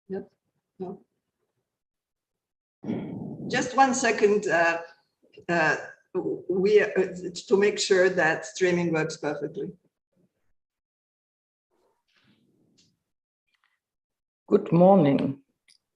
Yep. No. Just 1 second. To make sure that streaming works perfectly. Good morning.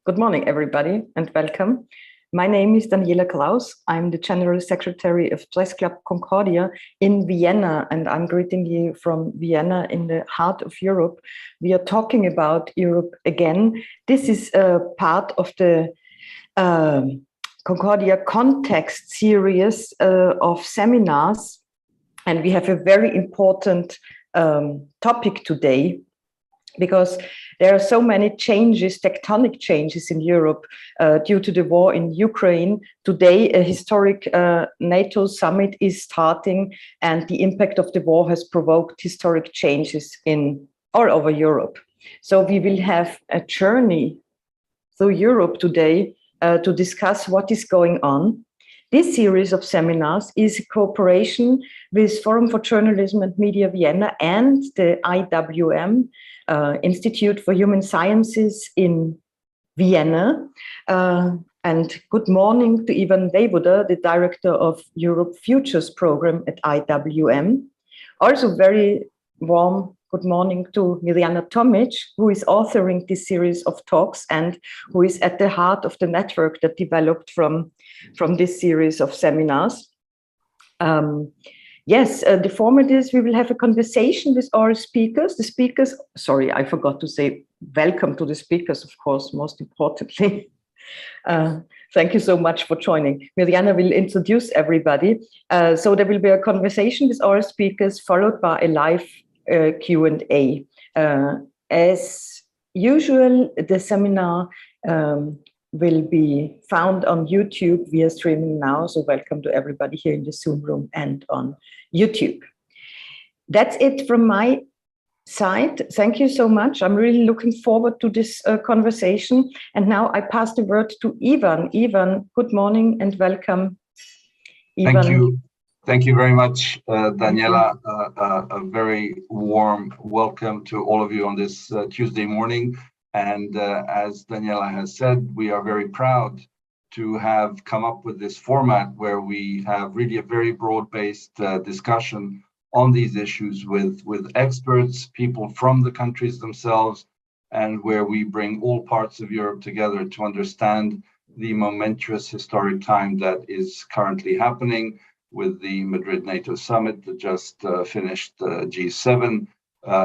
Good morning, everybody, and welcome. My name is Daniela Klaus. I'm the General Secretary of Press Club Concordia in Vienna, and I'm greeting you from Vienna in the heart of Europe. We are talking about Europe again. This is a part of the Concordia Context series of seminars, and we have a very important topic today, because there are so many changes, tectonic changes in Europe due to the war in Ukraine. Today, a historic NATO summit is starting, and the impact of the war has provoked historic changes in all over Europe. So we will have a journey through Europe today to discuss what is going on. This series of seminars is a cooperation with Forum for Journalism and Media Vienna and the IWM, Institute for Human Sciences in Vienna. And good morning to Ivan Vejvoda, the director of Europe Futures program at IWM. Also very warm good morning to Mirjana Tomic, who is authoring this series of talks and who is at the heart of the network that developed from this series of seminars. Yes, the format is we will have a conversation with our speakers. The speakers, sorry, I forgot to say welcome to the speakers, of course, most importantly. Thank you so much for joining. Mirjana will introduce everybody. So there will be a conversation with our speakers followed by a live Q&A. As usual, the seminar will be found on YouTube via streaming now. So welcome to everybody here in the Zoom room and on YouTube. That's it from my side. Thank you so much. I'm really looking forward to this conversation. And now I pass the word to Ivan. Ivan, good morning and welcome. Ivan. Thank you. Thank you very much, Daniela. A very warm welcome to all of you on this Tuesday morning. And as Daniela has said, we are very proud to have come up with this format where we have really a very broad-based discussion on these issues with experts, people from the countries themselves, and where we bring all parts of Europe together to understand the momentous historic time that is currently happening with the Madrid NATO summit that just finished G7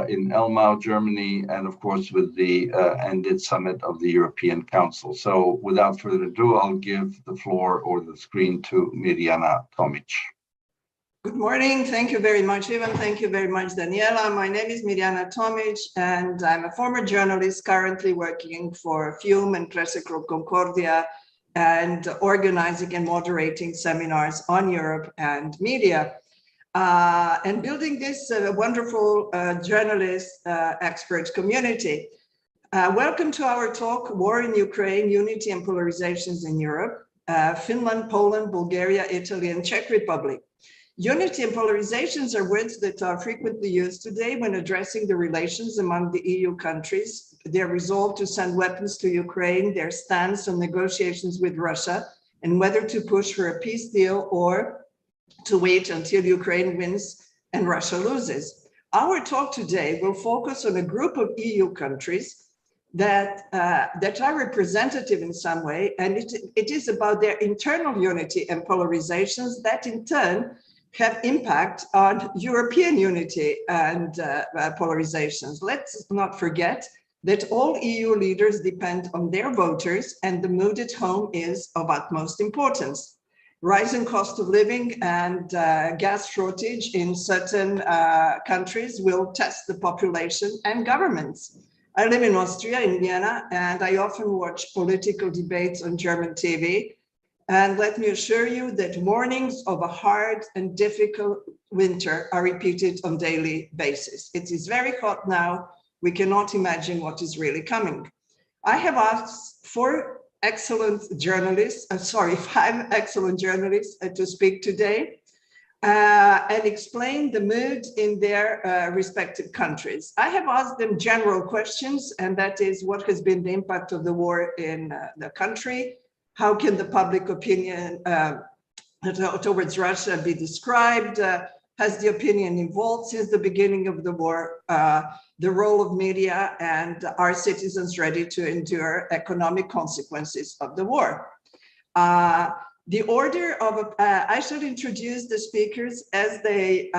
in Elmau, Germany, and of course with the ended summit of the European Council. So without further ado, I'll give the floor or the screen to Mirjana Tomic. Good morning. Thank you very much, Ivan. Thank you very much, Daniela. My name is Mirjana Tomic, and I'm a former journalist currently working for FUME and Press Club Concordia, and organizing and moderating seminars on Europe and media, and building this wonderful journalist expert community. Welcome to our talk, War in Ukraine, Unity and Polarizations in Europe, Finland, Poland, Bulgaria, Italy, and Czech Republic. Unity and polarizations are words that are frequently used today when addressing the relations among the EU countries, their resolve to send weapons to Ukraine, their stance on negotiations with Russia, and whether to push for a peace deal or to wait until Ukraine wins and Russia loses. Our talk today will focus on a group of EU countries that are representative in some way, and it is about their internal unity and polarizations that in turn have impact on European unity and polarizations. Let's not forget that all EU leaders depend on their voters, and the mood at home is of utmost importance. Rising cost of living and gas shortage in certain countries will test the population and governments. I live in Austria, in Vienna, and I often watch political debates on German TV. And let me assure you that warnings of a hard and difficult winter are repeated on a daily basis. It is very hot now. We cannot imagine what is really coming. I have asked five excellent journalists to speak today. and explain the mood in their respective countries. I have asked them general questions, and that is, what has been the impact of the war in the country? How can the public opinion towards Russia be described? Has the opinion evolved since the beginning of the war? The role of media, and are citizens ready to endure economic consequences of the war? The order of, I should introduce the speakers as they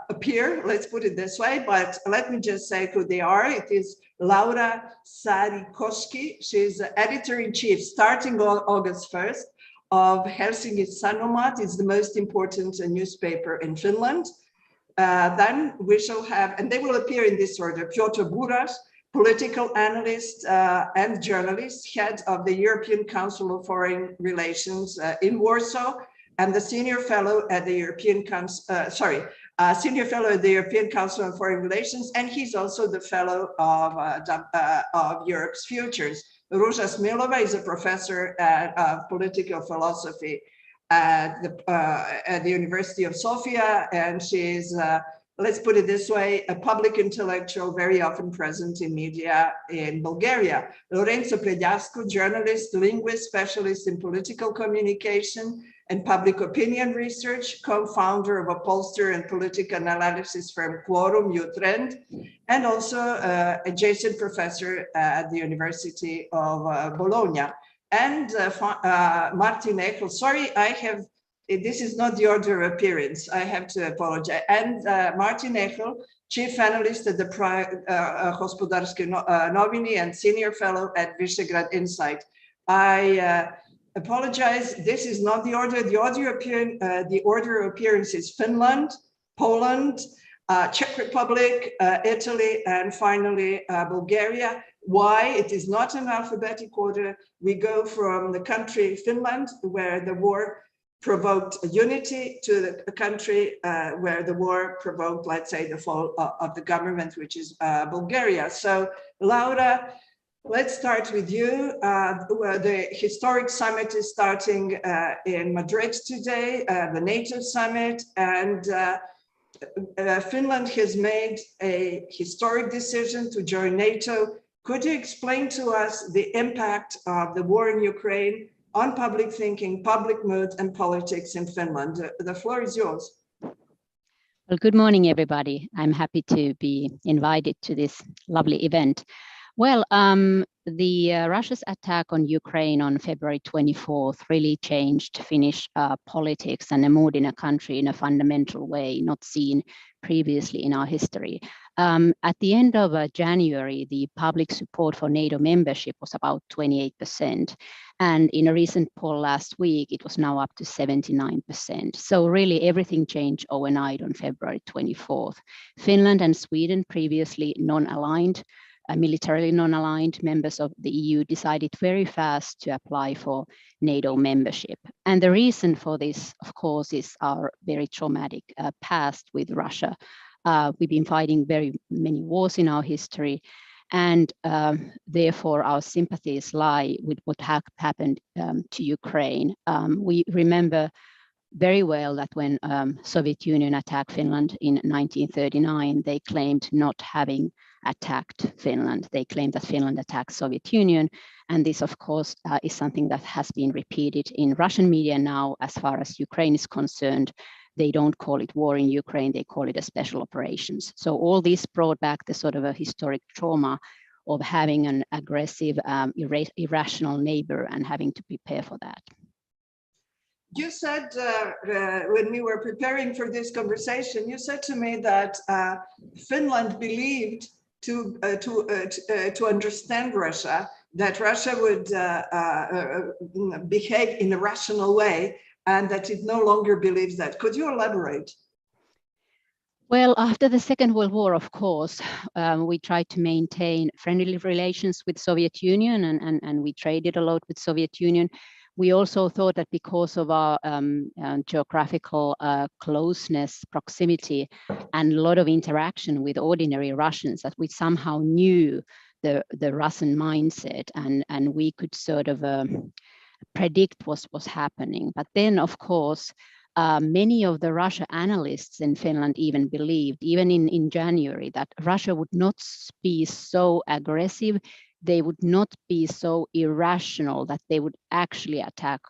appear, let's put it this way, but let me just say who they are. It is Laura Saarikoski. She's editor-in-chief starting on August 1st of Helsingin Sanomat. It's the most important newspaper in Finland. Then we shall have, and they will appear in this order, Piotr Buras, political analyst and journalist, head of the European Council of Foreign Relations in Warsaw, and the senior fellow at the European senior fellow at the European Council on Foreign Relations, and he's also the fellow of Europe's Futures. Ruzha Smilova is a professor of political philosophy at the University of Sofia, and she's let's put it this way, a public intellectual very often present in media in Bulgaria. Lorenzo Pregliasco, journalist, linguist, specialist in political communication and public opinion research, co-founder of a pollster and political analysis firm Quorum, Utrend, and also adjacent professor at the University of Bologna. And Martin Echel, sorry, this is not the order of appearance. I have to apologize. And Martin Echel, chief analyst at the Gospodarske Noviny and senior fellow at Visegrad Insight. I apologize. This is not the order. The order of appearance is Finland, Poland, Czech Republic, Italy, and finally Bulgaria. Why? It is not an alphabetic order. We go from the country Finland, where the war provoked unity, to the country where the war provoked, let's say, the fall of the government, which is Bulgaria. So, Laura, let's start with you. The historic summit is starting in Madrid today, the NATO summit, and Finland has made a historic decision to join NATO. Could you explain to us the impact of the war in Ukraine on public thinking, public mood, and politics in Finland? The floor is yours. Well, good morning, everybody. I'm happy to be invited to this lovely event. Well, Russia's attack on Ukraine on February 24th really changed Finnish politics and the mood in a country in a fundamental way not seen previously in our history. At the end of January, the public support for NATO membership was about 28%. And in a recent poll last week, it was now up to 79%. So really everything changed overnight on February 24th. Finland and Sweden, previously non-aligned, militarily non-aligned members of the EU, decided very fast to apply for NATO membership. And the reason for this, of course, is our very traumatic past with Russia. We've been fighting very many wars in our history, and therefore our sympathies lie with what happened to Ukraine. We remember very well that when Soviet Union attacked Finland in 1939, they claimed not having attacked Finland. They claimed that Finland attacked Soviet Union. And this, of course, is something that has been repeated in Russian media now. As far as Ukraine is concerned, they don't call it war in Ukraine, they call it a special operations. So all this brought back the sort of a historic trauma of having an aggressive, irrational neighbor and having to prepare for that. You said when we were preparing for this conversation, you said to me that Finland believed to understand Russia, that Russia would behave in a rational way, and that it no longer believes that. Could you elaborate? Well, after the Second World War, of course, we tried to maintain friendly relations with Soviet Union, and we traded a lot with Soviet Union. We also thought that because of our geographical closeness, proximity, and a lot of interaction with ordinary Russians, that we somehow knew the Russian mindset, and we could sort of predict what was happening. But then, of course, many of the Russia analysts in Finland even believed, even in January, that Russia would not be so aggressive, they would not be so irrational that they would actually attack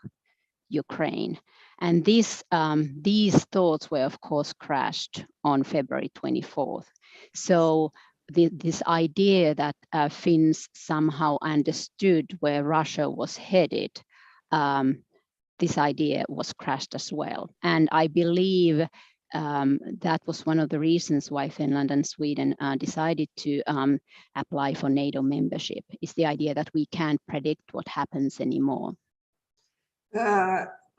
Ukraine. And these thoughts were, of course, crashed on February 24th. So this idea that Finns somehow understood where Russia was headed, this idea was crashed as well. And I believe that was one of the reasons why Finland and Sweden decided to apply for NATO membership, is the idea that we can't predict what happens anymore.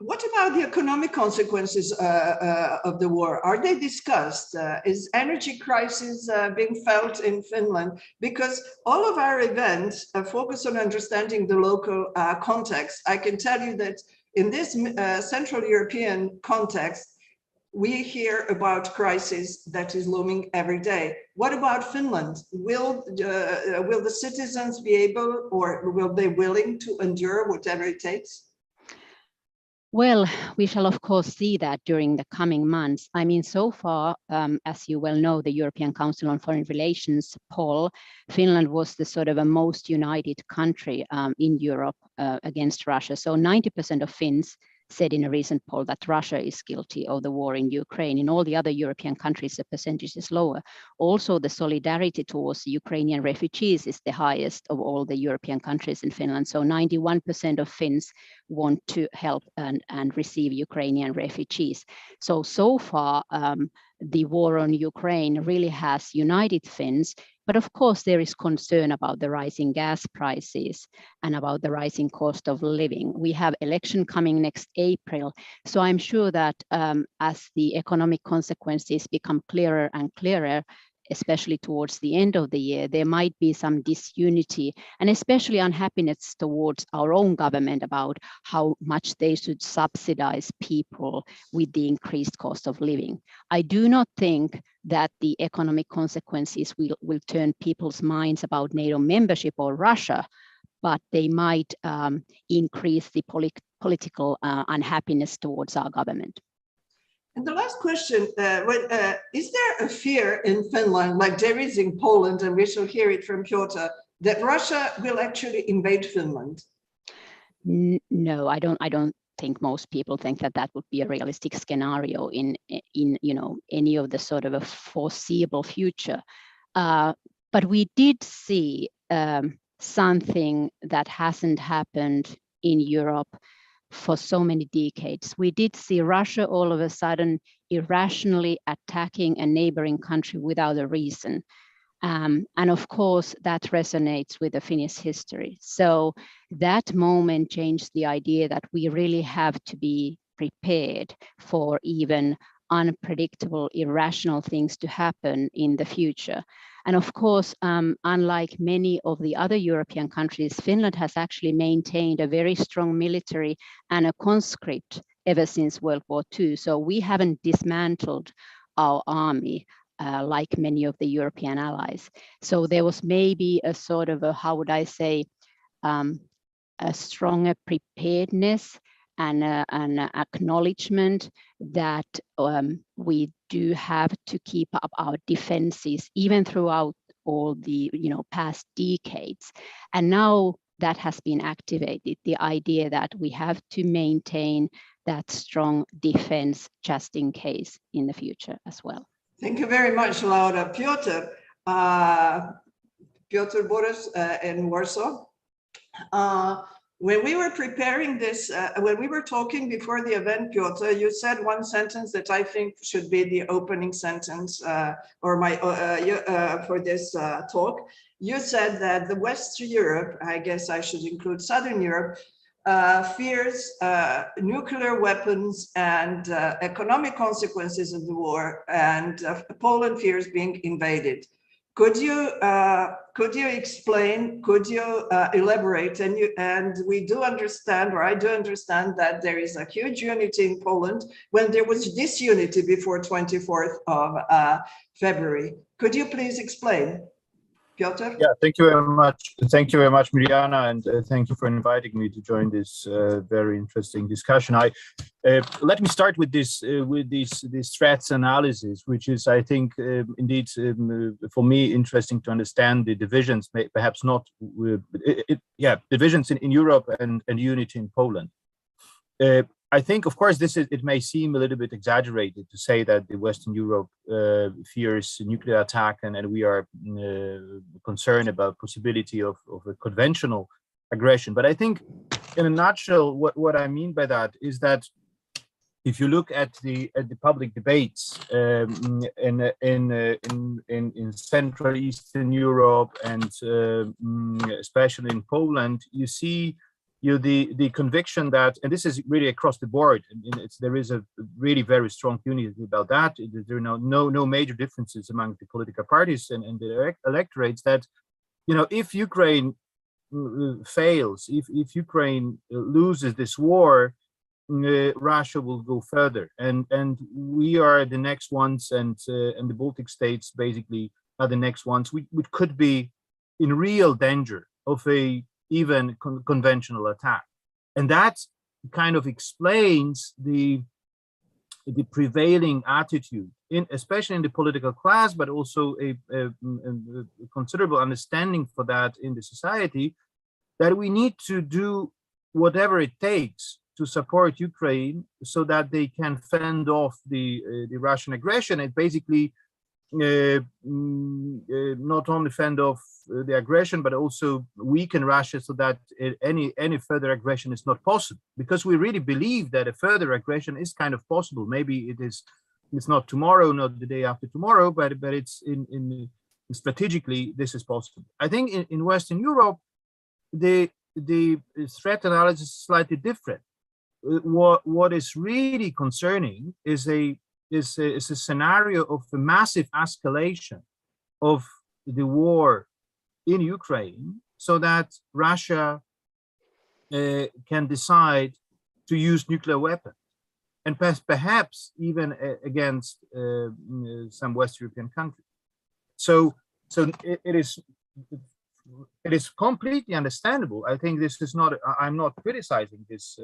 What about the economic consequences of the war? Are they discussed? Is energy crisis being felt in Finland? Because all of our events focus on understanding the local context. I can tell you that in this Central European context, we hear about crisis that is looming every day. What about Finland? Will the citizens be able, or will they willing to endure whatever it takes? Well, we shall of course see that during the coming months. I mean, so far, as you well know, the European Council on Foreign Relations poll, Finland was the sort of a most united country in Europe against Russia. So 90% of Finns said in a recent poll that Russia is guilty of the war in Ukraine. In all the other European countries, the percentage is lower. Also, the solidarity towards Ukrainian refugees is the highest of all the European countries in Finland. So 91% of Finns want to help and receive Ukrainian refugees. So far, the war on Ukraine really has united Finns. But of course, there is concern about the rising gas prices and about the rising cost of living. We have election coming next April. So I'm sure that as the economic consequences become clearer and clearer, especially towards the end of the year, there might be some disunity and especially unhappiness towards our own government about how much they should subsidize people with the increased cost of living. I do not think that the economic consequences will turn people's minds about NATO membership or Russia, but they might increase the political unhappiness towards our government. And the last question, is there a fear in Finland, like there is in Poland, and we shall hear it from Piotr, that Russia will actually invade Finland? No, I don't think most people think that that would be a realistic scenario in any of the sort of a foreseeable future. But we did see something that hasn't happened in Europe for so many decades. We did see Russia all of a sudden irrationally attacking a neighboring country without a reason. And of course, that resonates with the Finnish history. So that moment changed the idea that we really have to be prepared for even unpredictable, irrational things to happen in the future. And of course, unlike many of the other European countries, Finland has actually maintained a very strong military and a conscript ever since World War II. So we haven't dismantled our army like many of the European allies. So there was maybe a sort of a, how would I say, a stronger preparedness and an acknowledgement that we do have to keep up our defenses even throughout all the past decades. And now that has been activated, the idea that we have to maintain that strong defense just in case in the future as well. Thank you very much, Laura. Piotr Buras in Warsaw. When we were preparing this, when we were talking before the event, Piotr, you said one sentence that I think should be the opening sentence for this talk. You said that the Western Europe, I guess I should include Southern Europe, fears nuclear weapons and economic consequences of the war, and Poland fears being invaded. Could you explain? Could you elaborate? And we do understand, or I do understand, that there is a huge unity in Poland when there was disunity before 24th of February. Could you please explain, Piotr? Yeah, thank you very much. Thank you very much, Mirjana, and thank you for inviting me to join this very interesting discussion. Let me start with this threats analysis, which is, I think, indeed for me interesting to understand the divisions, perhaps not, divisions in Europe and unity in Poland. I think, of course, it may seem a little bit exaggerated to say that the Western Europe fears nuclear attack and we are concerned about possibility of a conventional aggression. But I think, in a nutshell, what I mean by that is that if you look at the public debates in Central Eastern Europe and especially in Poland, you see the conviction that, and this is really across the board, there is a really very strong unity about that. There are no major differences among the political parties and the electorates, that, if Ukraine fails, if Ukraine loses this war, Russia will go further, and we are the next ones, and the Baltic states basically are the next ones, which could be in real danger of a even conventional attack. And that kind of explains the prevailing attitude, especially in the political class, but also a considerable understanding for that in the society, that we need to do whatever it takes to support Ukraine so that they can fend off the Russian aggression, and basically not only fend off the aggression, but also weaken Russia so that any further aggression is not possible. Because we really believe that a further aggression is kind of possible. Maybe it's not tomorrow, not the day after tomorrow, but it's in strategically this is possible. I think in Western Europe, the threat analysis is slightly different. What is really concerning is a scenario of a massive escalation of the war in Ukraine, so that Russia can decide to use nuclear weapons, and perhaps even against some West European countries. So it is completely understandable. I think this is not. I'm not criticizing this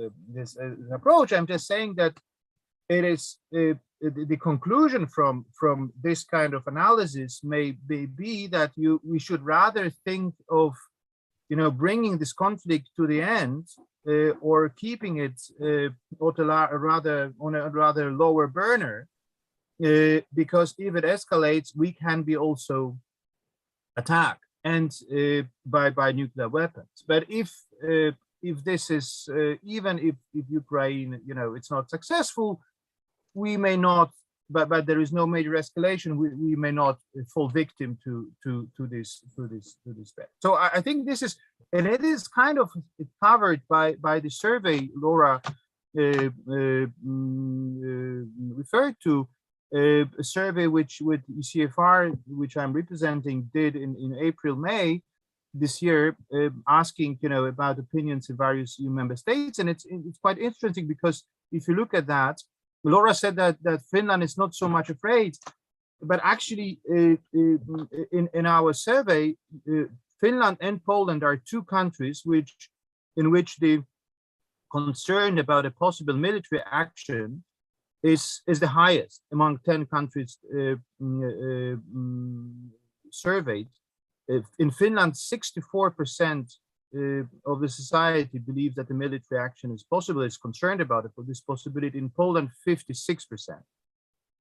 approach. I'm just saying that it is the conclusion from this kind of analysis may be that we should rather think of bringing this conflict to the end or keeping it on a rather lower burner, because if it escalates, we can be also attacked and by nuclear weapons. But if this is even if Ukraine it's not successful, we may not, but there is no major escalation. We may not fall victim to this threat. So I think this is, and it is kind of covered by the survey Laura referred to, a survey which with ECFR, which I'm representing, did in April-May this year, asking about opinions in various EU member states, and it's quite interesting because if you look at that. Laura said that Finland is not so much afraid, but actually in our survey, Finland and Poland are two countries in which the concern about a possible military action is the highest among 10 countries surveyed. In Finland, 64% of the society believes that the military action is possible, is concerned about it, for this possibility. In Poland, 56%.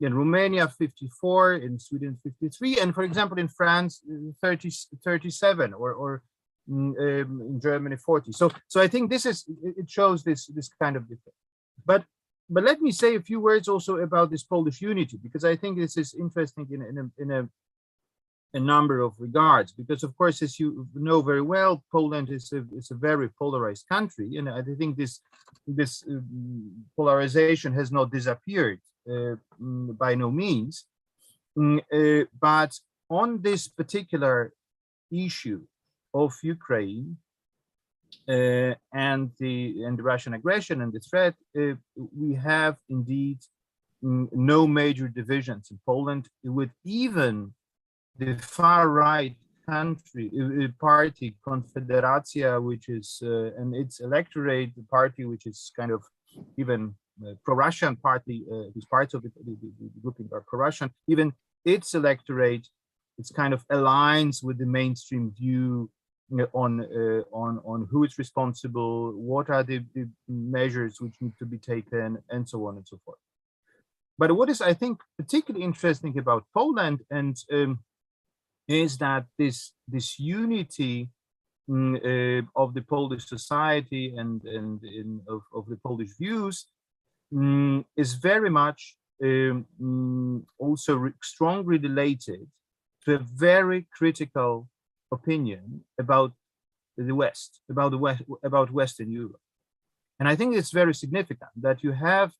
In Romania, 54%, in Sweden, 53%, and for example, in France, 37%, or in Germany, 40%. So I think it shows this kind of difference. But let me say a few words also about this Polish unity, because I think this is interesting in a number of regards, because of course, as you know very well, Poland is a very polarized country, and I think this polarization has not disappeared by no means. But on this particular issue of Ukraine and the Russian aggression and the threat, we have indeed no major divisions in Poland, with even the far right country party, Confederacja, which is and its electorate, the party which is kind of even pro-Russian party, whose parts of it, the grouping are pro-Russian, even its electorate, it's kind of aligns with the mainstream view on who is responsible, what are the measures which need to be taken, and so on and so forth. But what is, I think, particularly interesting about Poland and is that this unity of the Polish society and of the Polish views is very much also strongly related to a very critical opinion about the West, about Western Europe. And I think it's very significant that you have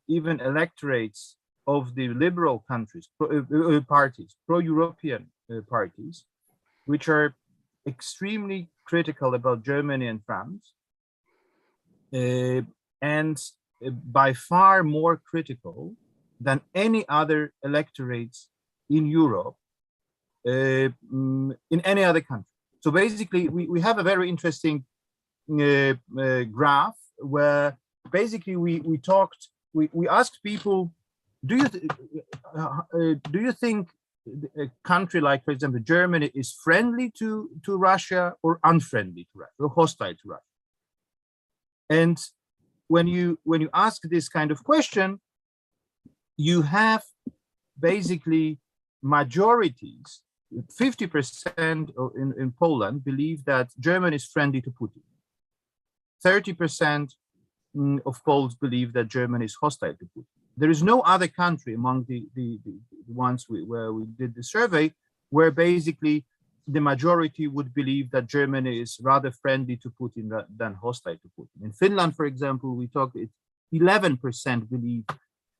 even electorates of the liberal countries, parties, pro-European parties, which are extremely critical about Germany and France, and by far more critical than any other electorates in Europe, in any other country. So basically, we have a very interesting graph where basically we asked people, do you think a country like, for example, Germany is friendly to Russia or unfriendly to Russia or hostile to Russia? And when you ask this kind of question, you have basically majorities. 50% in Poland believe that Germany is friendly to Putin. 30% of Poles believe that Germany is hostile to Putin. There is no other country among the ones where we did the survey where basically the majority would believe that Germany is rather friendly to Putin than hostile to Putin. In Finland, for example, we talked, 11% believe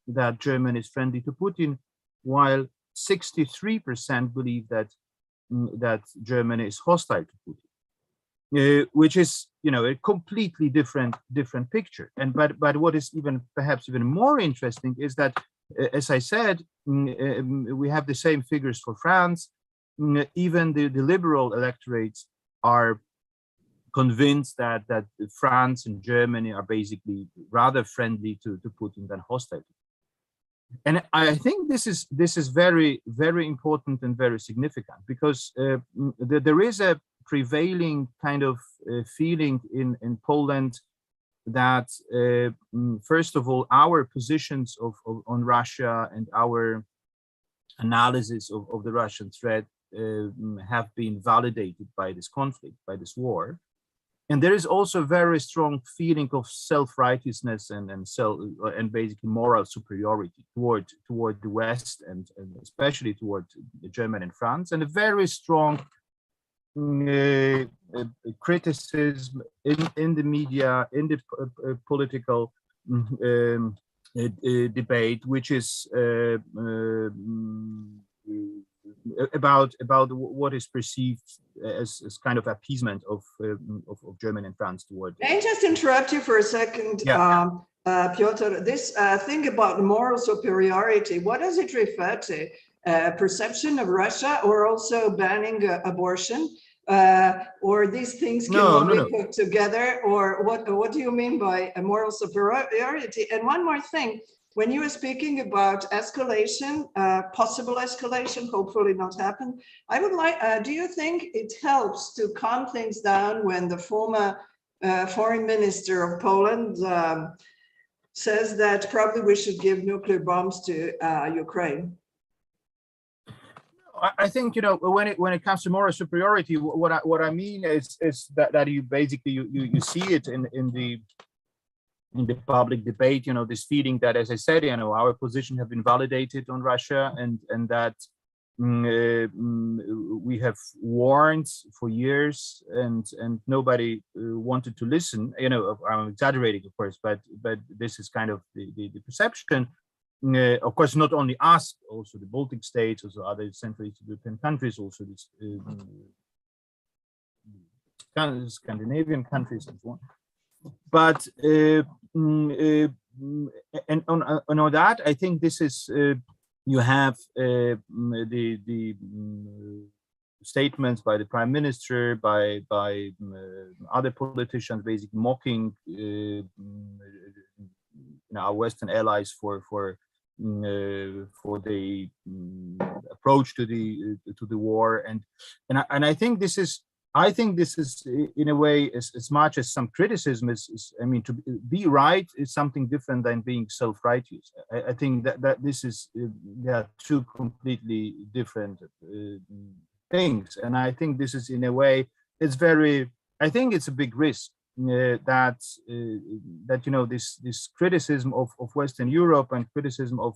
that Germany is friendly to Putin, while 63% believe that Germany is hostile to Putin. Which is, a completely different picture. And but what is perhaps even more interesting is that, as I said, we have the same figures for France. Even the liberal electorates are convinced that France and Germany are basically rather friendly to Putin than hostile. And I think this is very, very important and very significant, because there is a prevailing kind of feeling in Poland that first of all, our positions on Russia and our analysis of the Russian threat have been validated by this conflict, by this war. And there is also a very strong feeling of self-righteousness and basically moral superiority toward the West and especially toward Germany and France, and a very strong criticism in the media, in the political debate, which is about what is perceived as kind of appeasement of Germany and France toward. May I just interrupt you for a second, yeah. Piotr? This thing about moral superiority, what does it refer to? Perception of Russia, or also banning abortion? Or these things can be put together, or what do you mean by a moral superiority? And one more thing, when you were speaking about escalation, possible escalation, hopefully not happen, I would like, do you think it helps to calm things down when the former foreign minister of Poland says that probably we should give nuclear bombs to Ukraine? I think, when it comes to moral superiority, what I mean is that you basically you see it in the public debate, this feeling that, as I said, our position have been validated on Russia, and that we have warned for years, and nobody wanted to listen. I'm exaggerating, of course, but this is kind of the perception. Of course, not only us, also the Baltic states, also other Central Eastern European countries, also this, Scandinavian countries, and so on. But and on that, I think this is you have the statements by the prime minister, by other politicians, basically mocking our Western allies for the approach to the war, and I think this is in a way as much as some criticism is I mean, to be right is something different than being self-righteous. I think that this is they are two completely different things, and I think this is in a way I think it's a big risk that this criticism of Western Europe and criticism of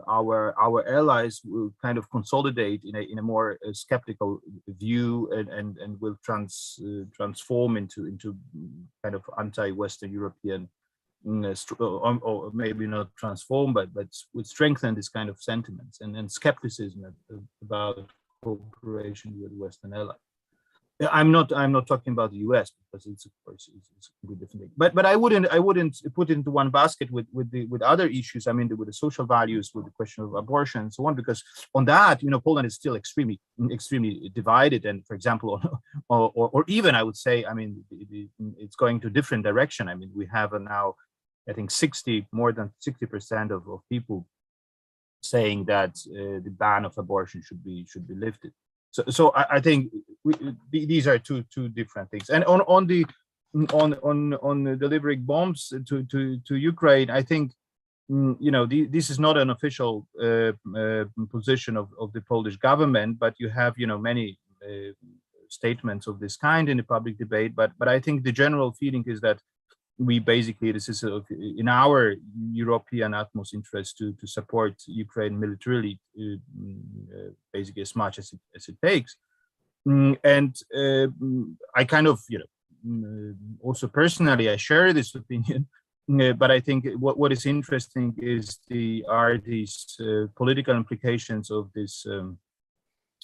our allies will kind of consolidate in a more skeptical view and will transform into kind of anti-Western European, or maybe not transform, but would strengthen this kind of sentiments and skepticism about cooperation with Western allies. I'm not talking about the US, because it's of course it's a completely different thing. But I wouldn't put it into one basket with other issues. I mean, with the social values, with the question of abortion and so on, because on that, Poland is still extremely divided. And for example, or even I would say, I mean, it's going to a different direction. I mean, we have now, I think more than 60% of people saying that the ban of abortion should be lifted. So I think these are two different things. And on delivering bombs to Ukraine, I think this is not an official position of the Polish government, but you have many statements of this kind in the public debate. But I think the general feeling is that this is in our European utmost interest to support Ukraine militarily, basically as much as it takes. And I kind of, also personally, I share this opinion. But I think what is interesting is these political implications of this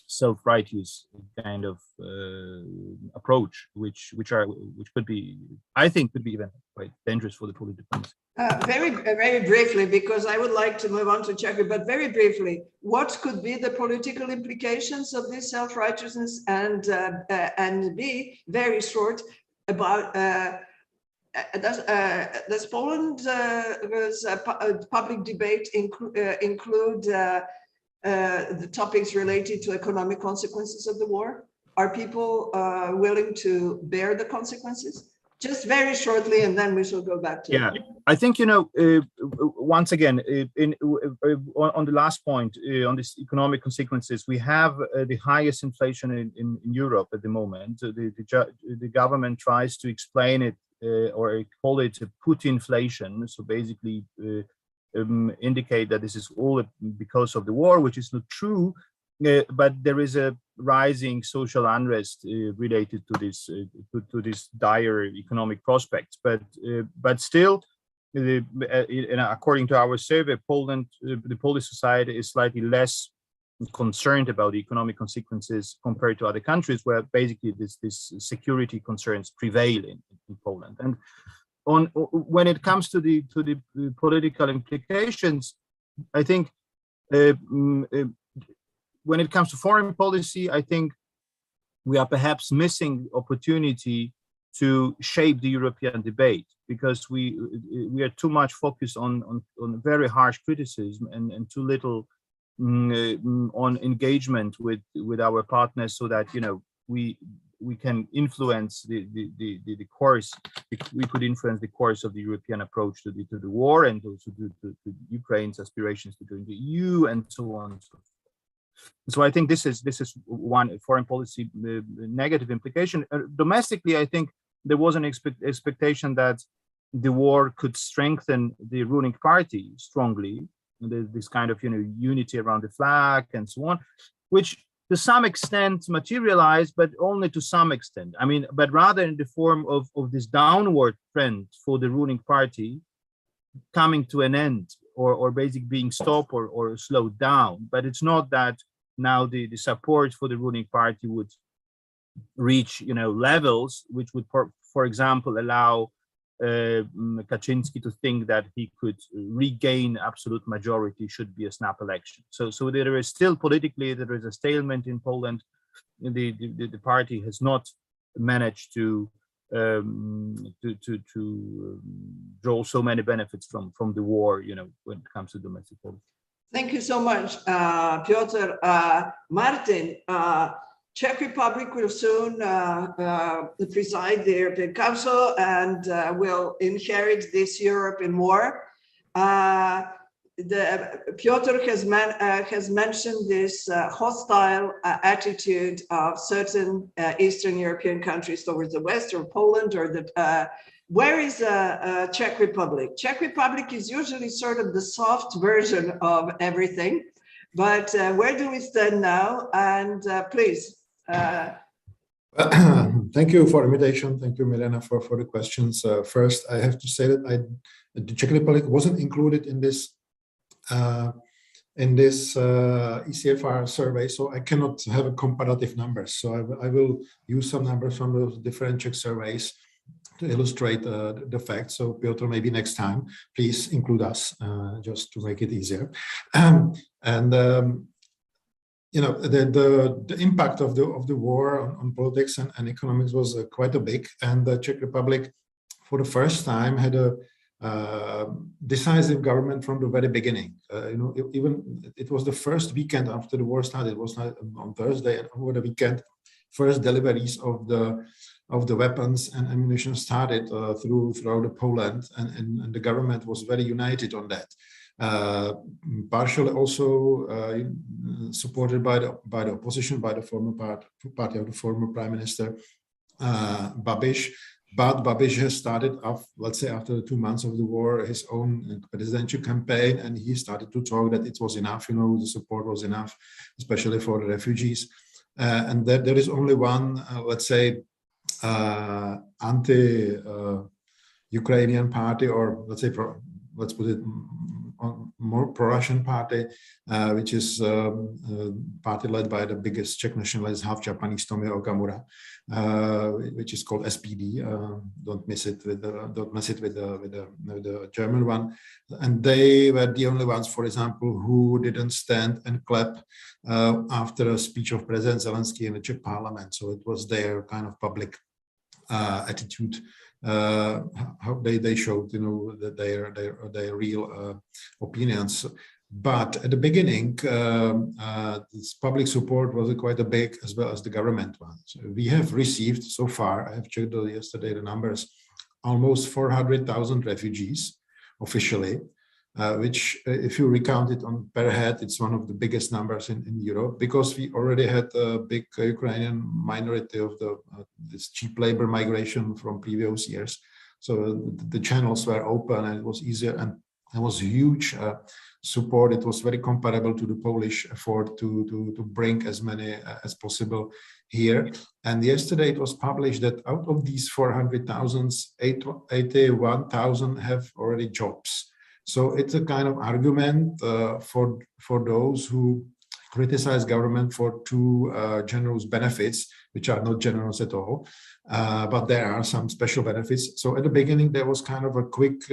self-righteous kind of approach, which could be, I think, could be even quite dangerous for the political. Very briefly, because I would like to move on to Czech, but very briefly, what could be the political implications of this self-righteousness, and be very short about does Poland's public debate include the topics related to economic consequences of the war? Are people willing to bear the consequences? Just very shortly, and then we shall go back to it. I think, once again, on the last point, on this economic consequences, we have the highest inflation in Europe at the moment. The government tries to explain it or call it Putinflation. So basically indicate that this is all because of the war, which is not true. But there is a rising social unrest related to this dire economic prospects. But still, according to our survey, Poland, the Polish society is slightly less concerned about the economic consequences compared to other countries, where basically this security concerns prevail in Poland. And when it comes to the political implications, I think. When it comes to foreign policy, I think we are perhaps missing opportunity to shape the European debate, because we are too much focused on very harsh criticism and too little on engagement with our partners, so that we can influence the course. We could influence the course of the European approach to the war, and also to Ukraine's aspirations to join the EU, and so on and so forth. So I think this is one foreign policy negative implication. Domestically, I think there was an expectation that the war could strengthen the ruling party strongly, this kind of unity around the flag and so on, which to some extent materialized, but only to some extent. I mean, but rather in the form of this downward trend for the ruling party coming to an end, or basically being stopped or slowed down. But it's not that now the support for the ruling party would reach levels which would, for example, allow Kaczynski to think that he could regain absolute majority should be a snap election. So there is still politically, there is a stalemate in Poland. The party has not managed to draw so many benefits from the war, when it comes to domestic politics. Thank you so much, Piotr. Martin, Czech Republic will soon preside the European Council and will inherit this European war. Piotr has mentioned this hostile attitude of certain Eastern European countries towards the West, or Poland, or where is Czech Republic? Czech Republic is usually sort of the soft version of everything, but where do we stand now? And please. Thank you for the invitation. Thank you, Milena, for the questions. First, I have to say that the Czech Republic wasn't included in this ECFR survey, so I cannot have a comparative numbers. So I will use some numbers from those different Czech surveys to illustrate the facts. So Piotr, maybe next time, please include us just to make it easier. The impact of the war on politics and economics was quite a big, and the Czech Republic, for the first time, had a decisive government from the very beginning. Even it was the first weekend after the war started. It was not on Thursday, and over the weekend, first deliveries of the weapons and ammunition started throughout Poland, and the government was very united on that. Partially also supported by the opposition, by the former party of the former Prime Minister Babiš. But Babiš has started off, let's say, after 2 months of the war, his own presidential campaign, and he started to talk that it was enough, the support was enough, especially for the refugees. And that there is only one, let's say, anti-Ukrainian party, or let's say, let's put it more pro-Russian party, which is a party led by the biggest Czech nationalist, half Japanese, Tomio Okamura, which is called SPD. Don't mess it with the German one. And they were the only ones, for example, who didn't stand and clap after a speech of President Zelensky in the Czech parliament. So it was their kind of public attitude. How they showed, that their real opinions. But at the beginning, this public support was quite a big, as well as the government one. So we have received so far, I have checked yesterday the numbers, almost 400,000 refugees officially, which, if you recount it on per head, it's one of the biggest numbers in Europe, because we already had a big Ukrainian minority of this cheap labor migration from previous years. So the channels were open, and it was easier, and there was huge support. It was very comparable to the Polish effort to bring as many as possible here. And yesterday it was published that out of these 400,000, 81,000 have already jobs. So it's a kind of argument for those who criticize government for too generous benefits, which are not generous at all, but there are some special benefits. So at the beginning, there was kind of a quick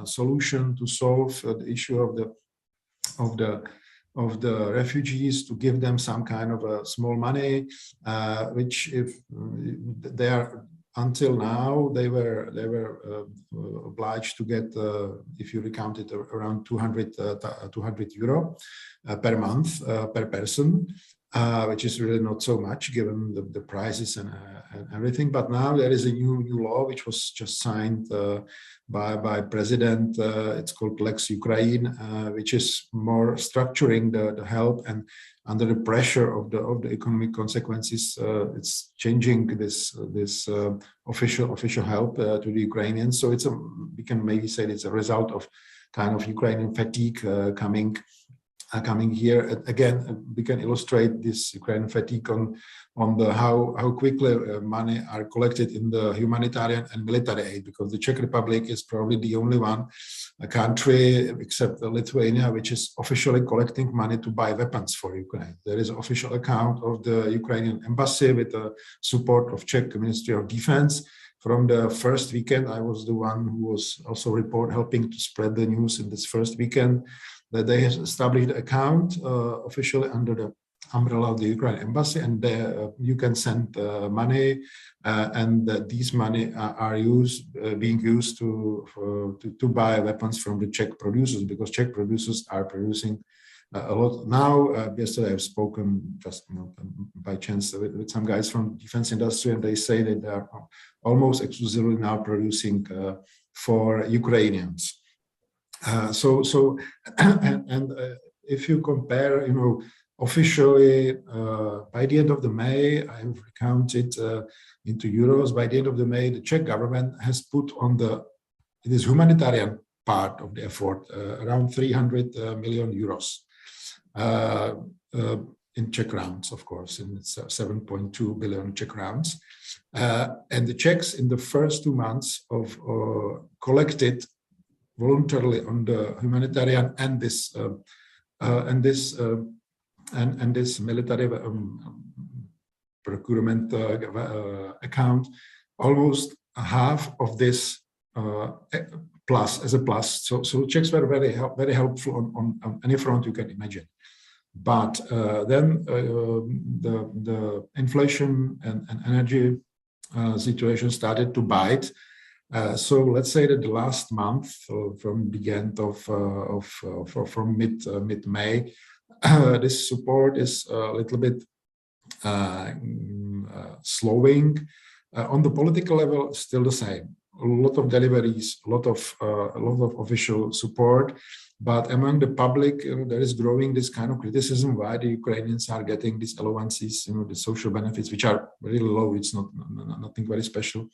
solution to solve the issue of the refugees, to give them some kind of a small money, which, if they are, until now, they were obliged to get, if you recount it, around 200 euro per month per person, which is really not so much given the prices and everything. But now there is a new law which was just signed by President. It's called Lex Ukraine, which is more structuring the help, and under the pressure of the economic consequences, it's changing this official help to the Ukrainians. So we can maybe say it's a result of kind of Ukrainian fatigue coming coming here. Again, we can illustrate this Ukrainian fatigue on the how quickly money are collected in the humanitarian and military aid, because the Czech Republic is probably the only one, a country except Lithuania, which is officially collecting money to buy weapons for Ukraine. There is an official account of the Ukrainian embassy with the support of Czech Ministry of Defense. From the first weekend, I was the one who was also helping to spread the news in this first weekend, that they have established an account officially under the umbrella of the Ukraine embassy, and there you can send money, and these money are being used to buy weapons from the Czech producers, because Czech producers are producing a lot now. Yesterday I've spoken just by chance with some guys from defense industry, and they say that they are almost exclusively now producing for Ukrainians. If you compare, officially by the end of the May, I've counted into euros. By the end of the May, the Czech government has put on this humanitarian part of the effort around 300 million euros in Czech crowns, of course, and it's 7.2 billion Czech crowns. And the Czechs in the first 2 months of collected voluntarily on the humanitarian and this military procurement account, almost half of this plus as a plus. So Czechs were very helpful on any front you can imagine. But then the inflation and energy situation started to bite. So let's say that the last month, from the end of from mid-May, this support is a little bit slowing. On the political level, still the same. A lot of deliveries, a lot of official support, but among the public, there is growing this kind of criticism why the Ukrainians are getting these allowances, the social benefits, which are really low. It's nothing very special.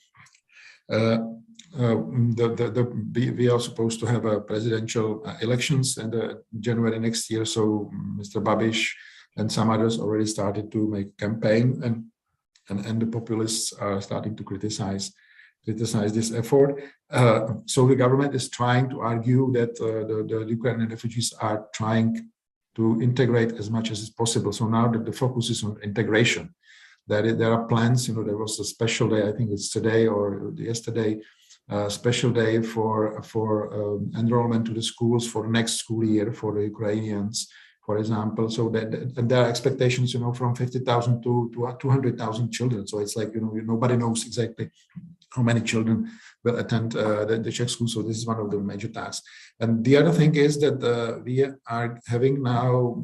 We are supposed to have a presidential elections in January next year. So Mr. Babiš and some others already started to make campaign, and the populists are starting to criticize this effort. So the government is trying to argue that the Ukrainian refugees are trying to integrate as much as is possible. So now that the focus is on integration, there are plans. There was a special day, I think it's today or yesterday, special day for enrollment to the schools for next school year for the Ukrainians, for example. So and there are expectations, from 50,000 to 200,000 children. So it's like, nobody knows exactly how many children will attend the Czech school. So this is one of the major tasks. And the other thing is that we are having now,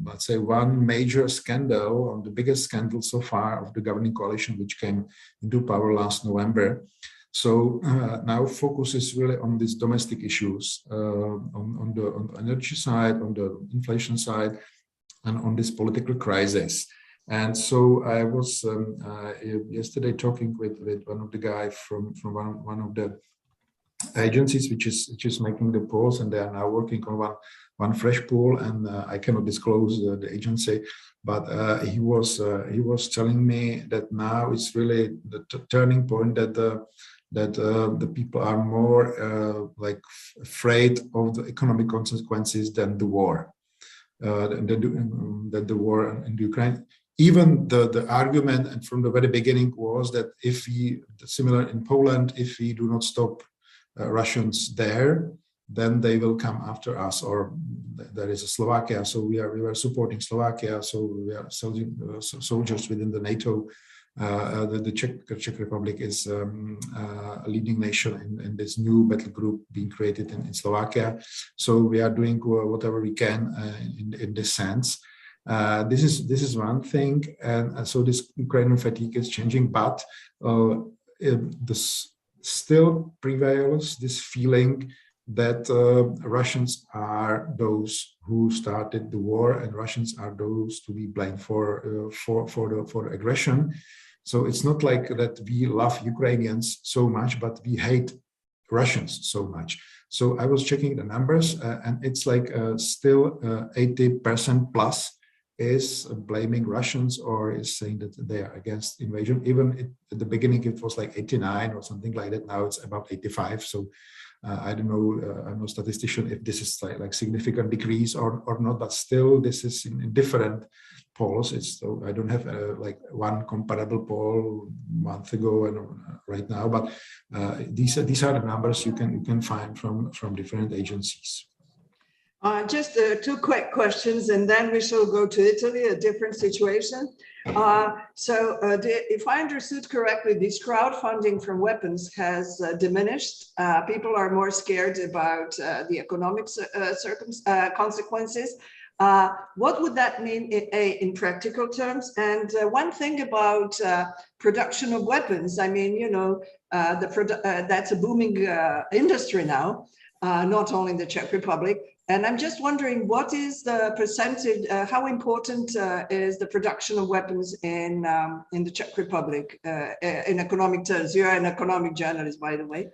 let's say, one major scandal, on the biggest scandal so far of the governing coalition, which came into power last November. So now focus is really on these domestic issues, on the energy side, on the inflation side, and on this political crisis. And so I was yesterday talking with one of the guys from one of the agencies which is making the polls, and they are now working on one fresh poll, and I cannot disclose the agency, but he was telling me that now it's really the turning point, that the people are more like afraid of the economic consequences than the war, than the war in Ukraine. Even the argument, and from the very beginning, was that if similar in Poland, if we do not stop Russians there, then they will come after us. Or there is a Slovakia, so we were supporting Slovakia, so we are soldiers within the NATO. The Czech Republic is a leading nation in this new battle group being created in Slovakia. So we are doing whatever we can in this sense. This is one thing, and so this Ukrainian fatigue is changing, but this still prevails this feeling that Russians are those who started the war, and Russians are those to be blamed for the aggression. So it's not like that we love Ukrainians so much, but we hate Russians so much. So I was checking the numbers, and it's like still 80% plus is blaming Russians or is saying that they are against invasion. Even at the beginning, it was like 89 or something like that. Now it's about 85. So I don't know, I'm no statistician if this is like significant decrease or not, but still this is in different polls. It's, so I don't have like one comparable poll a month ago and right now, but these are the numbers you can find from different agencies. Just two quick questions, and then we shall go to Italy, a different situation. If I understood correctly, this crowdfunding from weapons has diminished. People are more scared about the economic consequences. What would that mean in practical terms? And one thing about production of weapons, I mean, you know, that's a booming industry now, not only in the Czech Republic. And I'm just wondering, what is the percentage, how important is the production of weapons in the Czech Republic in economic terms? You're an economic journalist, by the way.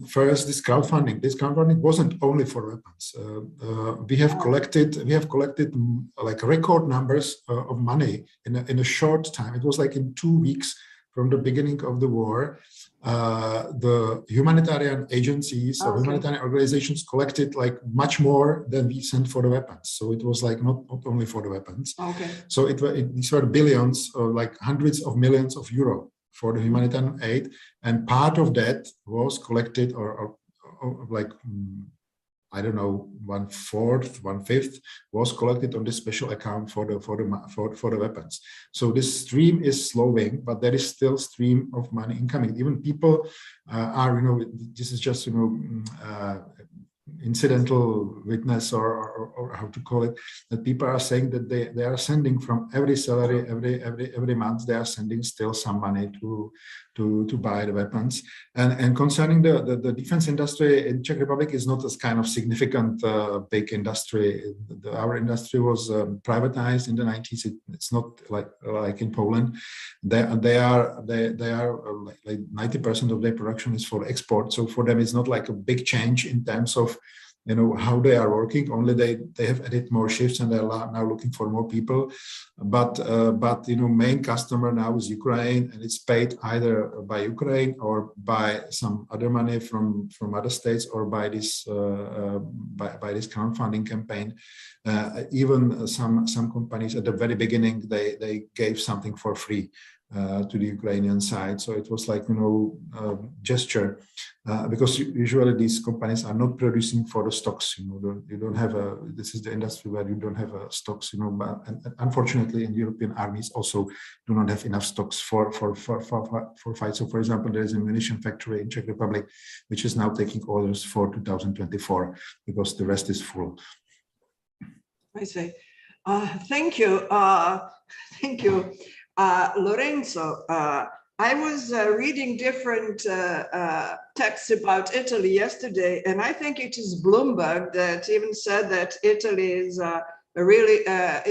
First, this crowdfunding wasn't only for weapons. We have collected like record numbers of money in a short time. It was like in 2 weeks from the beginning of the war. The humanitarian agencies or humanitarian organizations collected like much more than we sent for the weapons. So it was like not only for the weapons. Okay. So these were billions or like hundreds of millions of euro for the humanitarian aid, and part of that was collected or like I don't know, 1/4, 1/5 was collected on this special account for the weapons. So this stream is slowing, but there is still stream of money incoming. Even people are, you know, this is just, you know, incidental witness or how to call it, that people are saying that they are sending from every salary every month, they are sending still some money to buy the weapons. And concerning the defense industry in Czech Republic is not as kind of significant big industry. Our industry was privatized in the 90s. It's not like in Poland. They are like 90% of their production is for export. So for them, it's not like a big change in terms of, you know, how they are working. Only they have added more shifts and they're now looking for more people. But you know, main customer now is Ukraine, and it's paid either by Ukraine or by some other money from other states or by this crowdfunding campaign. Even some companies at the very beginning they gave something for free to the Ukrainian side. So it was like, you know, gesture, because usually these companies are not producing for the stocks. You know, you don't have this is the industry where you don't have stocks. You know, but unfortunately, in European armies also do not have enough stocks for fight. So, for example, there is a munition factory in Czech Republic which is now taking orders for 2024 because the rest is full. I see. Thank you. Thank you. Lorenzo, I was reading different texts about Italy yesterday, and I think it is Bloomberg that even said that Italy is really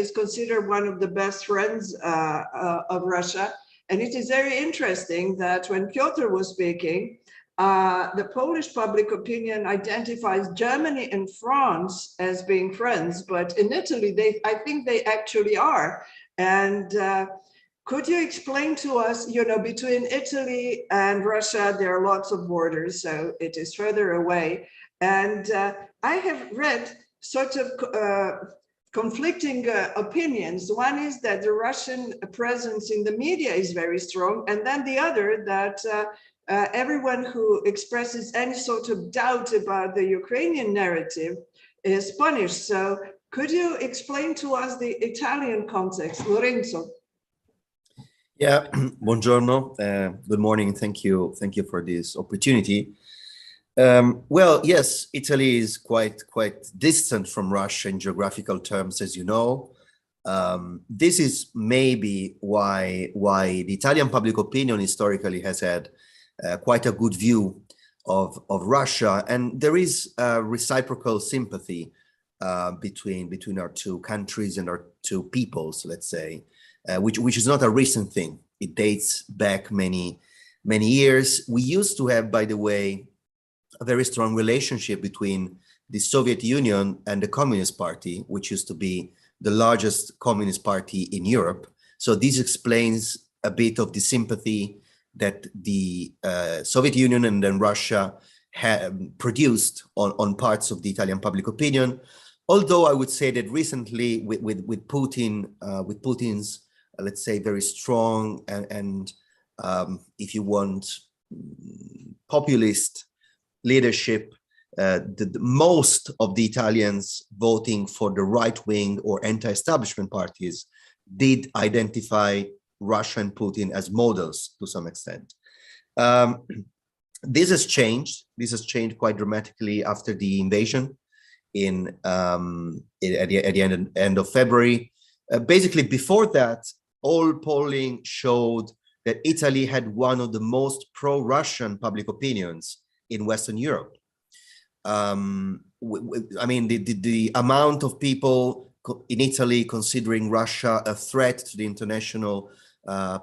is considered one of the best friends of Russia. And it is very interesting that when Piotr was speaking, the Polish public opinion identifies Germany and France as being friends, but in Italy, I think they actually are. And could you explain to us, you know, between Italy and Russia, there are lots of borders, so it is further away. And I have read sort of conflicting opinions. One is that the Russian presence in the media is very strong, and then the other that everyone who expresses any sort of doubt about the Ukrainian narrative is punished. So could you explain to us the Italian context, Lorenzo? Yeah, buongiorno, good morning. Thank you for this opportunity. Well, yes, Italy is quite distant from Russia in geographical terms, as you know. This is maybe why the Italian public opinion historically has had quite a good view of Russia, and there is a reciprocal sympathy between our two countries and our two peoples, let's say. Which is not a recent thing. It dates back many years. We used to have, by the way, a very strong relationship between the Soviet Union and the Communist Party, which used to be the largest communist party in Europe. So this explains a bit of the sympathy that the Soviet Union and then Russia had produced on parts of the Italian public opinion. Although I would say that recently with Putin, with Putin's, let's say, very strong and if you want, populist leadership, most of the Italians voting for the right-wing or anti-establishment parties did identify Russia and Putin as models to some extent. This has changed. This has changed quite dramatically after the invasion at the end of February. Basically, before that, all polling showed that Italy had one of the most pro-Russian public opinions in Western Europe. I mean, the amount of people in Italy considering Russia a threat to the international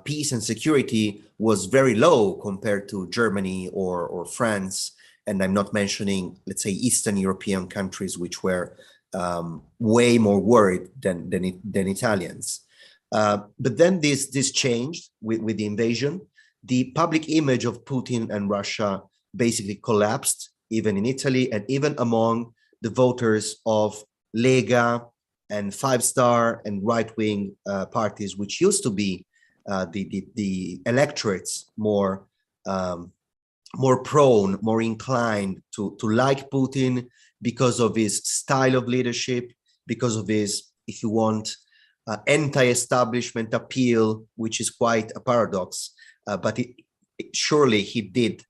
peace and security was very low compared to Germany or France. And I'm not mentioning, let's say, Eastern European countries, which were way more worried than Italians. But then this changed with the invasion. The public image of Putin and Russia basically collapsed, even in Italy, and even among the voters of Lega and Five Star and right-wing parties, which used to be the electorates more prone, more inclined to like Putin because of his style of leadership, because of his, if you want, anti-establishment appeal, which is quite a paradox. But surely he did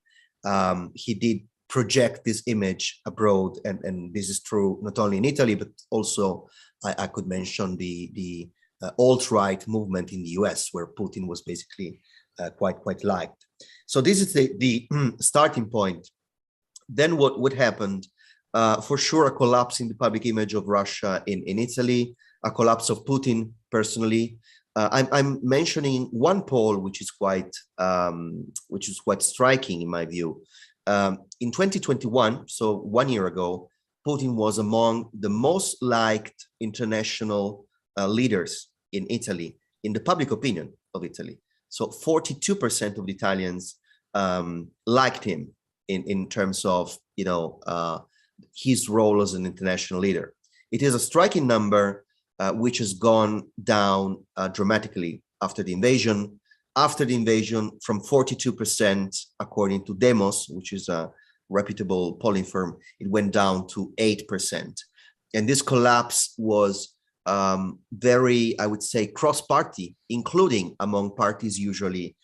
project this image abroad, and this is true not only in Italy, but also I could mention the alt-right movement in the US, where Putin was basically quite liked. So this is the starting point. Then what happened? For sure, a collapse in the public image of Russia in Italy, a collapse of Putin personally. I'm mentioning one poll which is quite striking in my view. In 2021, so 1 year ago, Putin was among the most liked international leaders in Italy, in the public opinion of Italy. So 42% of the Italians liked him in terms of, you know, his role as an international leader. It is a striking number which has gone down dramatically after the invasion. After the invasion, from 42%, according to Demos, which is a reputable polling firm, it went down to 8%. And this collapse was very, I would say, cross-party, including among parties usually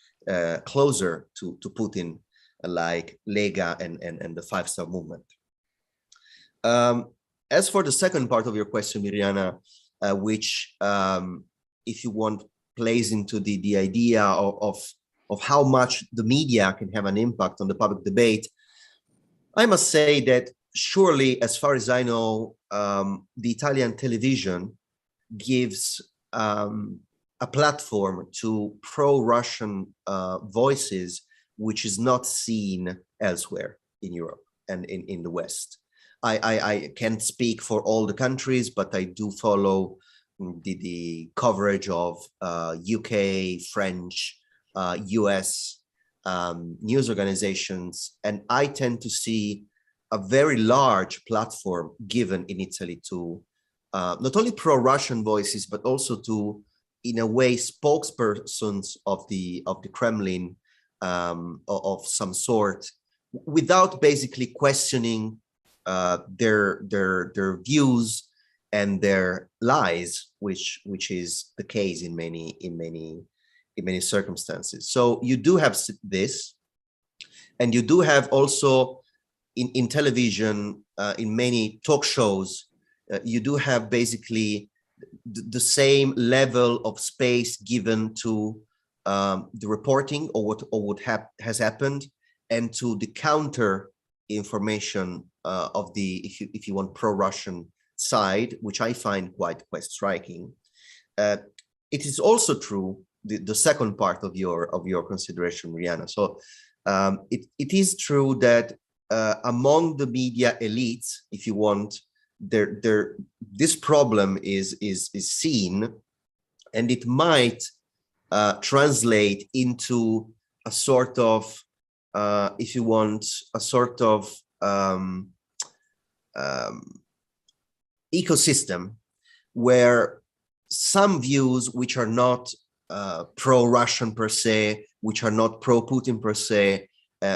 closer to Putin, like Lega and the Five Star Movement. As for the second part of your question, Mirjana, which, if you want, plays into the idea of how much the media can have an impact on the public debate, I must say that surely, as far as I know, the Italian television gives a platform to pro-Russian voices, which is not seen elsewhere in Europe and in the West. I can't speak for all the countries, but I do follow the coverage of UK, French, US news organizations, and I tend to see a very large platform given in Italy to not only pro-Russian voices, but also to, in a way, spokespersons of the Kremlin of some sort, without basically questioning their views and their lies, which is the case in many circumstances. So you do have this, and you do have also in television, in many talk shows, you do have basically the same level of space given to the reporting or what has happened, and to the counter information of the, if you want, pro-Russian side, which I find quite striking. It is also true, the second part of your consideration, Rihanna. So it is true that among the media elites, if you want, this problem is seen, and it might translate into a sort of, if you want, a sort of ecosystem where some views which are not pro-Russian per se, which are not pro-Putin per se,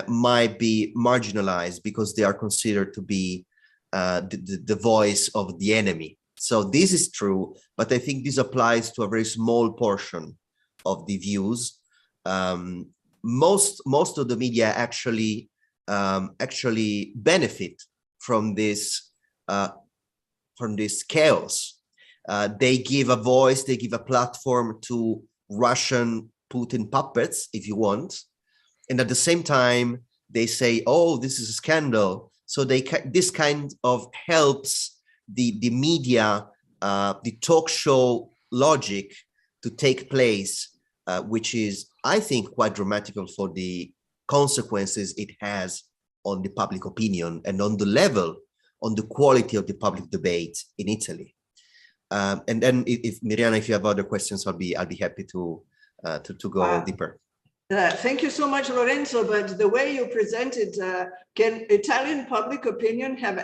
might be marginalized because they are considered to be the voice of the enemy. So this is true, but I think this applies to a very small portion of the views. Most of the media actually benefit from this chaos. They give a voice, they give a platform to Russian Putin puppets, if you want, and at the same time they say, "Oh, this is a scandal." So this kind of helps the media, the talk show logic to take place, which is, I think, quite dramatical for the consequences it has on the public opinion and on the level, on the quality of the public debate in Italy. And then, if Mirjana, if you have other questions, I'll be happy to go deeper. Thank you so much, Lorenzo. But the way you presented, can Italian public opinion have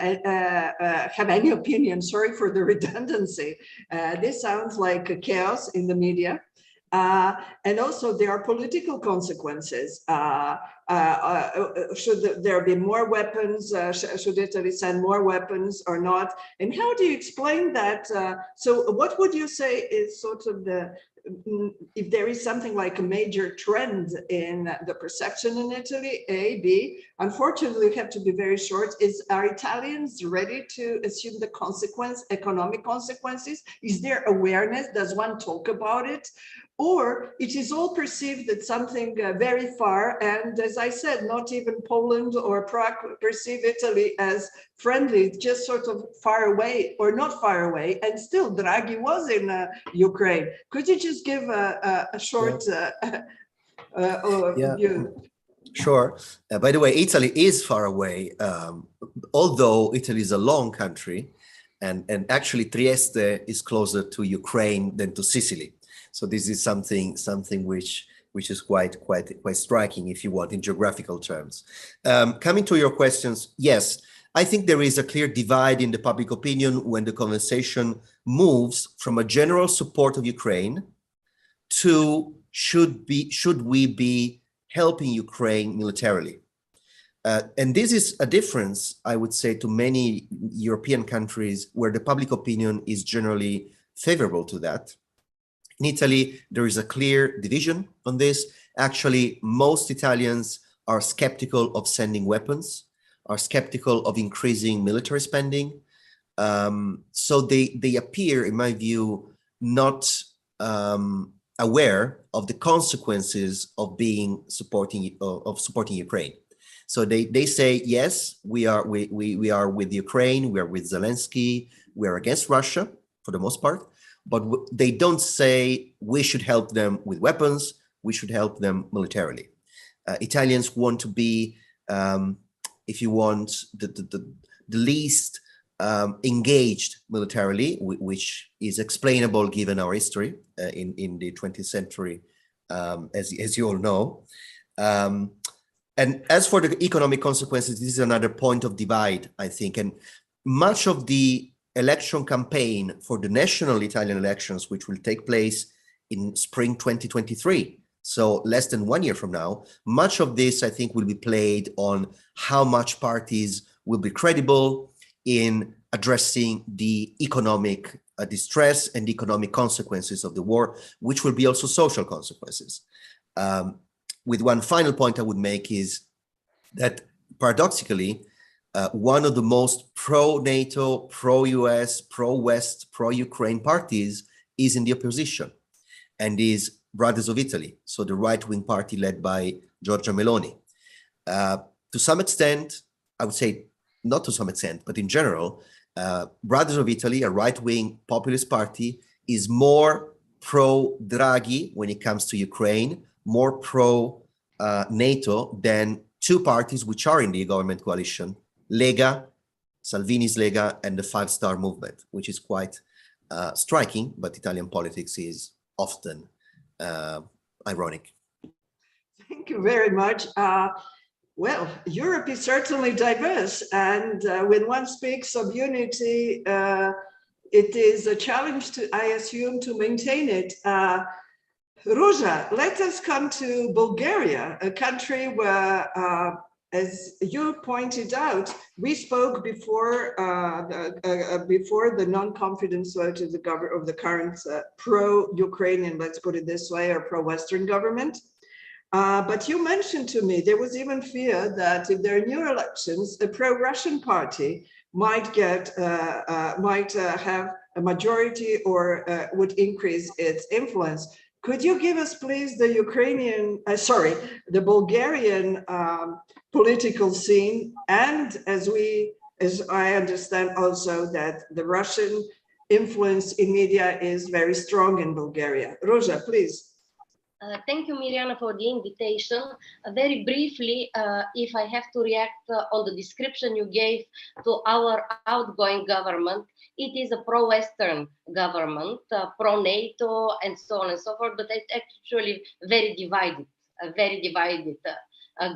any opinion? Sorry for the redundancy. This sounds like a chaos in the media. And also there are political consequences. Should there be more weapons? Should Italy send more weapons or not? And how do you explain that? So what would you say is sort of if there is something like a major trend in the perception in Italy, A, B, unfortunately we have to be very short, are Italians ready to assume the economic consequences? Is there awareness? Does one talk about it? Or it is all perceived that something very far, and as I said, not even Poland or Prague perceive Italy as friendly, just sort of far away or not far away, and still Draghi was in Ukraine. Could you just give a short overview? Sure. By the way, Italy is far away, although Italy is a long country, and actually Trieste is closer to Ukraine than to Sicily. So this is something which is quite striking, if you want, in geographical terms. Coming to your questions, yes, I think there is a clear divide in the public opinion when the conversation moves from a general support of Ukraine to should we be helping Ukraine militarily. And this is a difference, I would say, to many European countries where the public opinion is generally favorable to that. In Italy, there is a clear division on this. Actually, most Italians are skeptical of sending weapons, are skeptical of increasing military spending. So they appear, in my view, not aware of the consequences of supporting Ukraine. So they say, yes, we are with Ukraine, we are with Zelensky, we are against Russia for the most part. But they don't say we should help them with weapons, we should help them militarily. Italians want to be, if you want, the least engaged militarily, which is explainable given our history in the 20th century, as you all know. And as for the economic consequences, this is another point of divide, I think. And much of the election campaign for the national Italian elections, which will take place in spring 2023, so less than 1 year from now, much of this, I think, will be played on how much parties will be credible in addressing the economic distress and economic consequences of the war, which will be also social consequences. With one final point I would make is that, paradoxically, one of the most pro-NATO, pro-US, pro-West, pro-Ukraine parties is in the opposition and is Brothers of Italy, so the right-wing party led by Giorgia Meloni. To some extent, I would say not to some extent, but in general, Brothers of Italy, a right-wing populist party, is more pro-Draghi when it comes to Ukraine, more pro-NATO than two parties which are in the government coalition, Lega, Salvini's Lega, and the Five Star Movement, which is quite striking, but Italian politics is often ironic. Thank you very much. Well, Europe is certainly diverse, and when one speaks of unity, it is a challenge to, I assume, to maintain it. Ruzha, let us come to Bulgaria, a country where, as you pointed out, we spoke before the non-confidence vote of the current pro-Ukrainian, let's put it this way, or pro-Western government. But you mentioned to me there was even fear that if there are new elections, a pro-Russian party might have a majority or would increase its influence. Could you give us, please, the Bulgarian political scene, and as I understand also that the Russian influence in media is very strong in Bulgaria. Ruzha, please. Thank you, Mirjana, for the invitation. Very briefly, if I have to react on the description you gave to our outgoing government, it is a pro-Western government, pro-NATO, and so on and so forth, but it's actually very divided,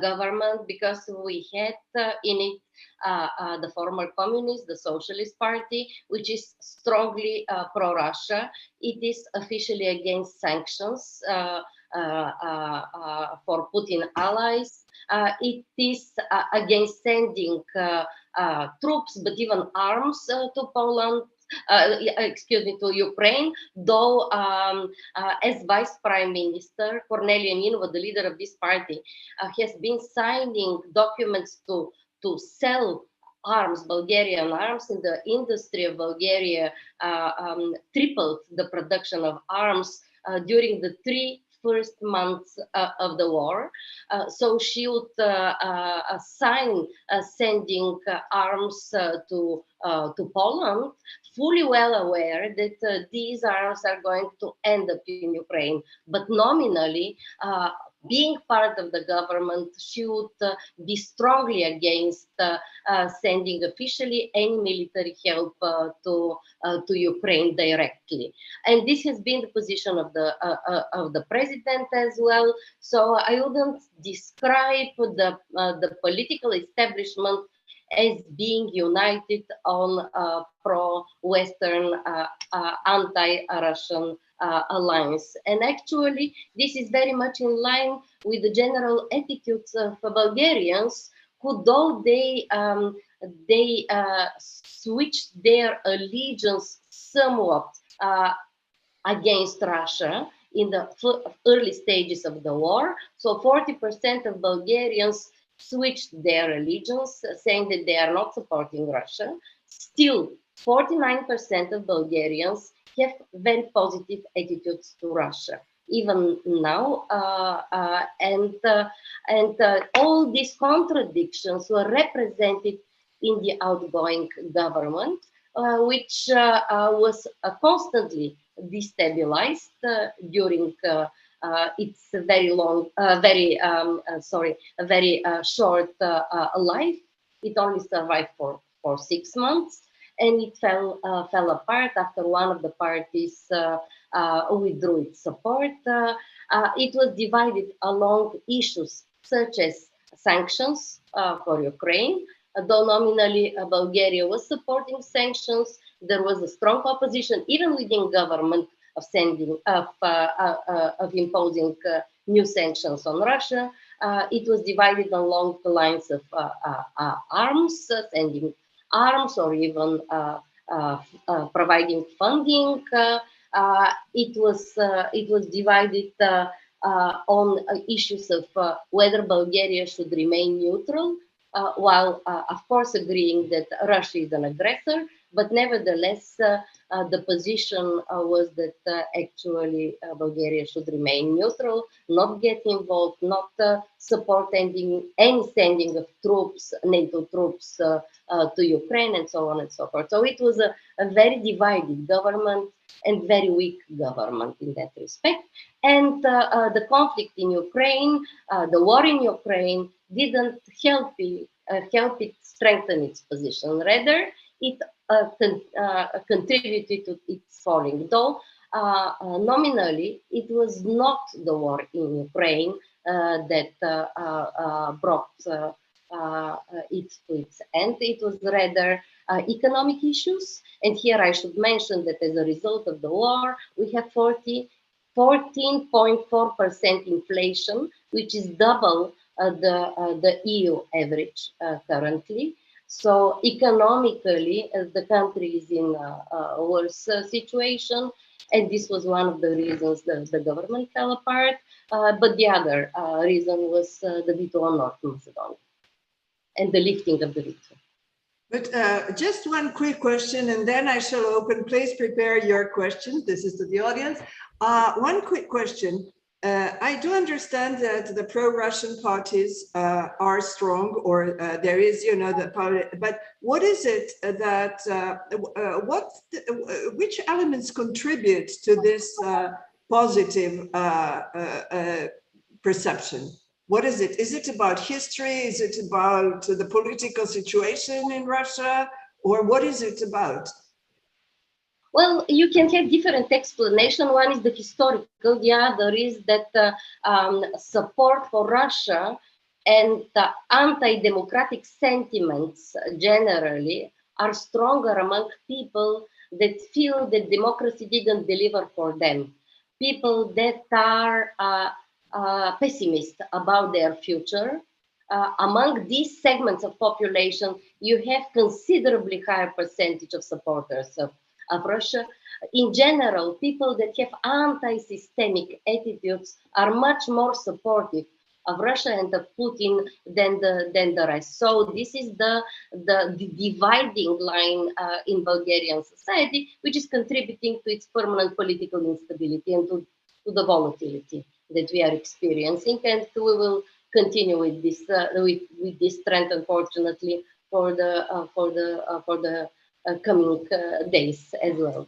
government, because we had in it the former communist, the Socialist Party, which is strongly pro-Russia. It is officially against sanctions for Putin allies. It is against sending troops, but even arms to Poland, to Ukraine, though as Vice Prime Minister, Cornelia Ninova, the leader of this party, has been signing documents to sell arms, Bulgarian arms, in the industry of Bulgaria tripled the production of arms during the first months of the war. So she would sign sending arms to Poland, fully well aware that these arms are going to end up in Ukraine. But nominally, being part of the government, she would be strongly against sending officially any military help to Ukraine directly. And this has been the position of the president as well. So I wouldn't describe the political establishment as being united on pro-Western, anti-Russian alliance. And actually, this is very much in line with the general attitudes of Bulgarians, who, though they switched their allegiance somewhat against Russia in the early stages of the war. So 40% of Bulgarians switched their allegiance, saying that they are not supporting Russia. Still, 49% of Bulgarians have very positive attitudes to Russia, even now. And all these contradictions were represented in the outgoing government, which was constantly destabilized during its very long, very short life. It only survived for 6 months, and it fell apart after one of the parties withdrew its support. It was divided along issues such as sanctions for Ukraine. Though nominally Bulgaria was supporting sanctions, there was a strong opposition, even within government, of imposing new sanctions on Russia. It was divided along the lines of arms, sending arms, or even providing funding. It was divided on issues of whether Bulgaria should remain neutral, while of course agreeing that Russia is an aggressor, but nevertheless, the position was that actually Bulgaria should remain neutral, not get involved, not support any sending of troops, NATO troops to Ukraine, and so on and so forth. So it was a very divided government and very weak government in that respect. And the conflict in Ukraine, the war in Ukraine didn't help it strengthen its position. Rather, it contributed to its falling. Though nominally, it was not the war in Ukraine that brought it to its end. It was rather economic issues. And here I should mention that as a result of the war, we have 14.4% inflation, which is double the EU average currently. So economically, the country is in a worse situation, and this was one of the reasons the government fell apart. But the other reason was the veto on North Macedonia and the lifting of the veto. But just one quick question, and then I shall open. Please prepare your questions. This is to the audience. One quick question. I do understand that the pro-Russian parties are strong, or there is, but what is it that, which elements contribute to this positive perception? What is it? Is it about history? Is it about the political situation in Russia? Or what is it about? Well, you can have different explanation. One is the historical, the other is that support for Russia and the anti-democratic sentiments generally are stronger among people that feel that democracy didn't deliver for them. People that are pessimist about their future. Among these segments of population, you have considerably higher percentage of supporters of Russia. In general, people that have anti-systemic attitudes are much more supportive of Russia and of Putin than the rest. So this is the dividing line in Bulgarian society, which is contributing to its permanent political instability and to the volatility that we are experiencing, and we will continue with this with this trend, unfortunately, for the coming days as well.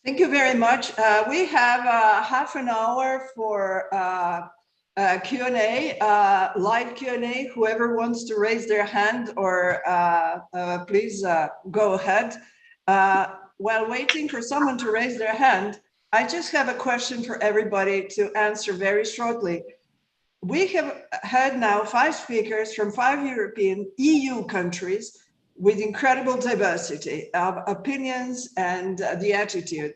Thank you very much. We have half an hour for Q&A, live Q&A. Whoever wants to raise their hand, or please go ahead. While waiting for someone to raise their hand, I just have a question for everybody to answer very shortly. We have had now 5 speakers from 5 European EU countries with incredible diversity of opinions and the attitude.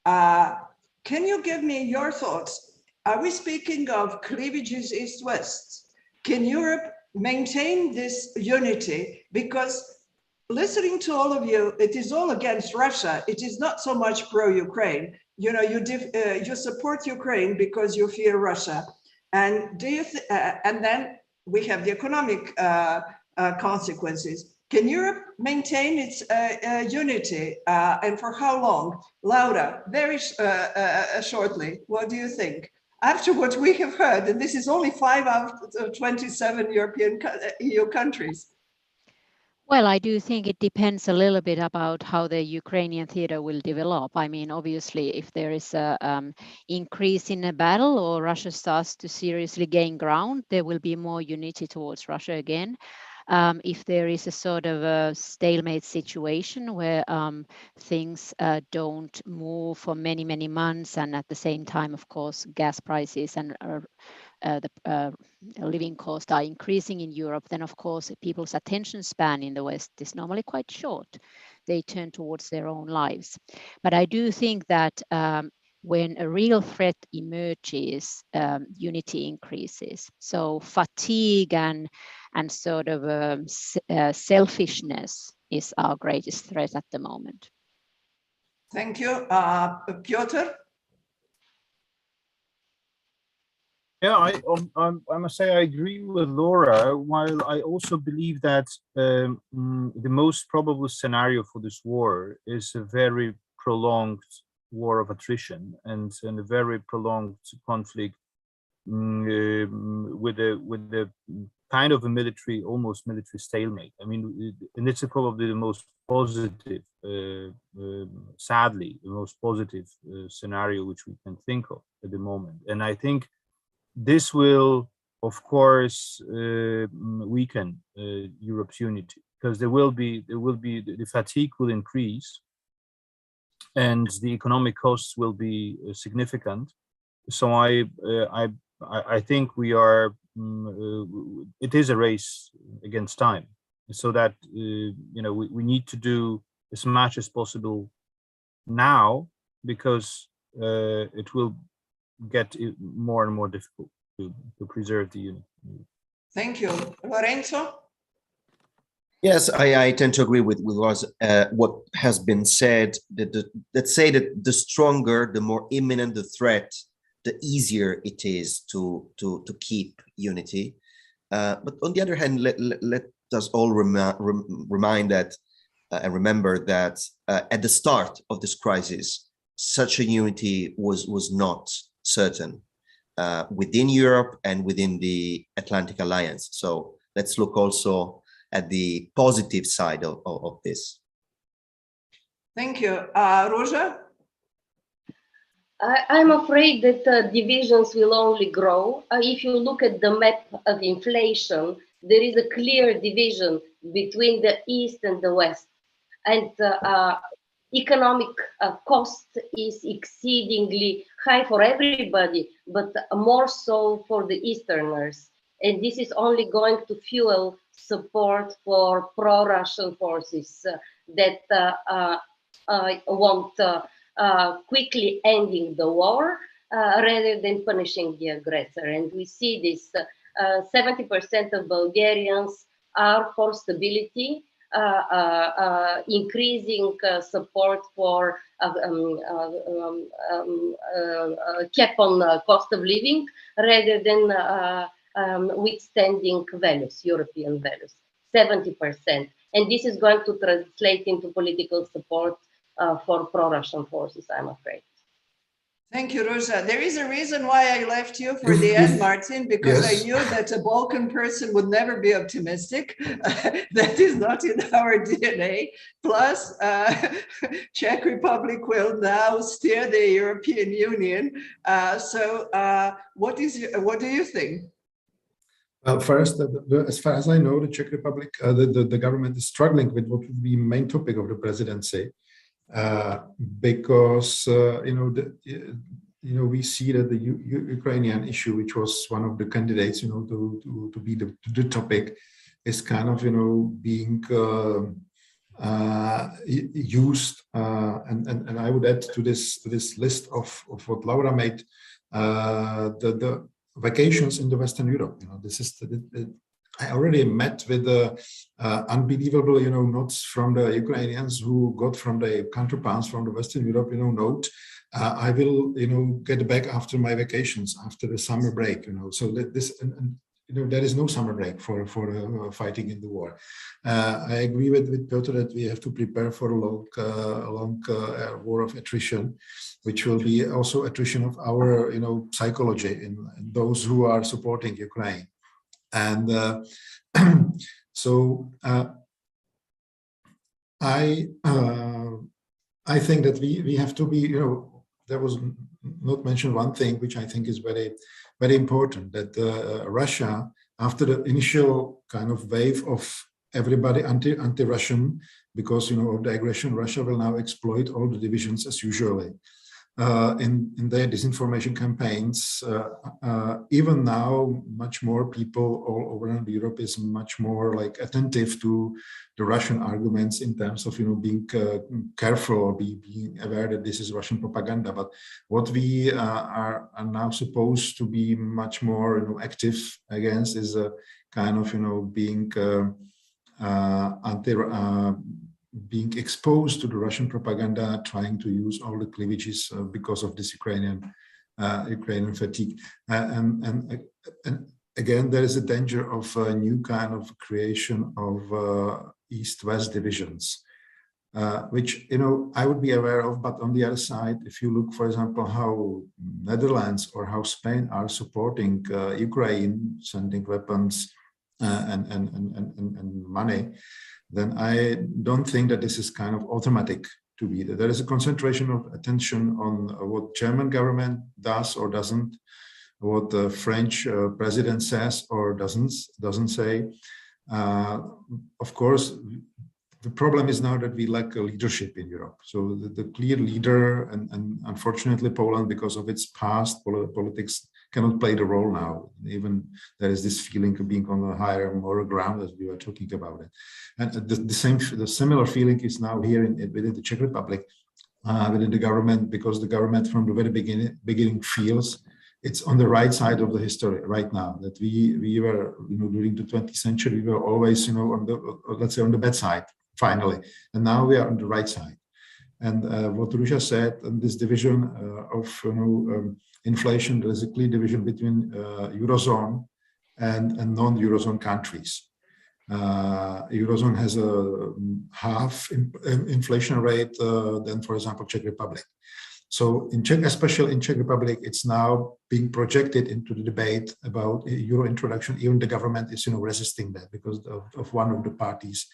Can you give me your thoughts? Are we speaking of cleavages east-west? Can Europe maintain this unity? Because listening to all of you, it is all against Russia. It is not so much pro-Ukraine. You support Ukraine because you fear Russia. And do you and then we have the economic consequences. Can Europe maintain its unity, and for how long? Laura, very shortly, what do you think? After what we have heard, and this is only 5 out of 27 European EU countries. Well, I do think it depends a little bit about how the Ukrainian theater will develop. I mean, obviously, if there is a increase in a battle or Russia starts to seriously gain ground, there will be more unity towards Russia again. If there is a sort of a stalemate situation where things don't move for many, many months, and at the same time, of course, gas prices and the living costs are increasing in Europe, then of course people's attention span in the West is normally quite short. They turn towards their own lives. But I do think that when a real threat emerges, unity increases. So fatigue and sort of selfishness is our greatest threat at the moment. Thank you. Piotr? Yeah, I must say I agree with Laura, while I also believe that the most probable scenario for this war is a very prolonged war of attrition and a very prolonged conflict with a kind of a military, almost military stalemate. I mean, and it's probably the most positive, sadly, the most positive scenario which we can think of at the moment. And I think this will, of course, weaken Europe's unity, because the fatigue will increase, and the economic costs will be significant. So I think we are. It is a race against time, so that we need to do as much as possible now, because it will get more and more difficult to preserve the unity. Thank you. Lorenzo? Yes, I tend to agree with what has been said. Let's say that the stronger, the more imminent the threat, the easier it is to keep unity. But on the other hand, let us all remind that and remember that at the start of this crisis, such a unity was not certain within Europe and within the Atlantic Alliance. So let's look also at the positive side of this. Thank you. Ruzha? I'm afraid that divisions will only grow. If you look at the map of inflation, there is a clear division between the East and the West. And economic cost is exceedingly high for everybody, but more so for the Easterners. And this is only going to fuel support for pro-Russian forces that want quickly ending the war rather than punishing the aggressor. And we see this, 70% of Bulgarians are for stability, increasing support for cap on cost of living rather than withstanding values, European values, 70%. And this is going to translate into political support for pro-Russian forces, I'm afraid. Thank you, Ruzha. There is a reason why I left you for the end, Martin, because I knew that a Balkan person would never be optimistic. That is not in our DNA. Plus, Czech Republic will now steer the European Union. What do you think? Well, first, as far as I know, the Czech Republic, the government is struggling with what would be the main topic of the presidency. Because we see that the Ukrainian issue, which was one of the candidates, to be the topic, is kind of being used, and I would add to this list of what Laura made, the vacations in the Western Europe. This is I already met with unbelievable, notes from the Ukrainians who got from the counterparts from the Western Europe, note, I will, get back after my vacations, after the summer break, so that this, there is no summer break for fighting in the war. I agree with Piotr that we have to prepare for a long war of attrition, which will be also attrition of our, psychology in those who are supporting Ukraine. And so I think that we have to be, there was not mentioned one thing which I think is very, very important, that Russia, after the initial kind of wave of everybody anti-Russian, because of the aggression, Russia will now exploit all the divisions as usually. In their disinformation campaigns, even now, much more people all over Europe is much more like attentive to the Russian arguments in terms of being careful or being aware that this is Russian propaganda. But what we are now supposed to be much more active against is a kind of being being exposed to the Russian propaganda, trying to use all the cleavages because of this Ukrainian Ukrainian fatigue. And again, there is a danger of a new kind of creation of East-West divisions, which, you know, I would be aware of. But on the other side, if you look, for example, how Netherlands or how Spain are supporting Ukraine, sending weapons and money, then I don't think that this is kind of automatic to be there. There is a concentration of attention on what German government does or doesn't, what the French president says or doesn't say. Of course, the problem is now that we lack a leadership in Europe. So the clear leader, and unfortunately Poland, because of its past politics, cannot play the role now. Even there is this feeling of being on a higher moral ground, as we were talking about it. And the similar feeling is now here within the Czech Republic, within the government, because the government from the very beginning feels it's on the right side of the history right now, that we were, you know, during the 20th century, we were always, you know, on the, let's say, on the bad side, finally. And now we are on the right side. And what Ruzha said, and this division of, you know, inflation, there is a clear division between Eurozone and non-Eurozone countries. Eurozone has a half inflation rate than, for example, Czech Republic. So especially in Czech Republic, it's now being projected into the debate about Euro introduction. Even the government is, you know, resisting that because of one of the parties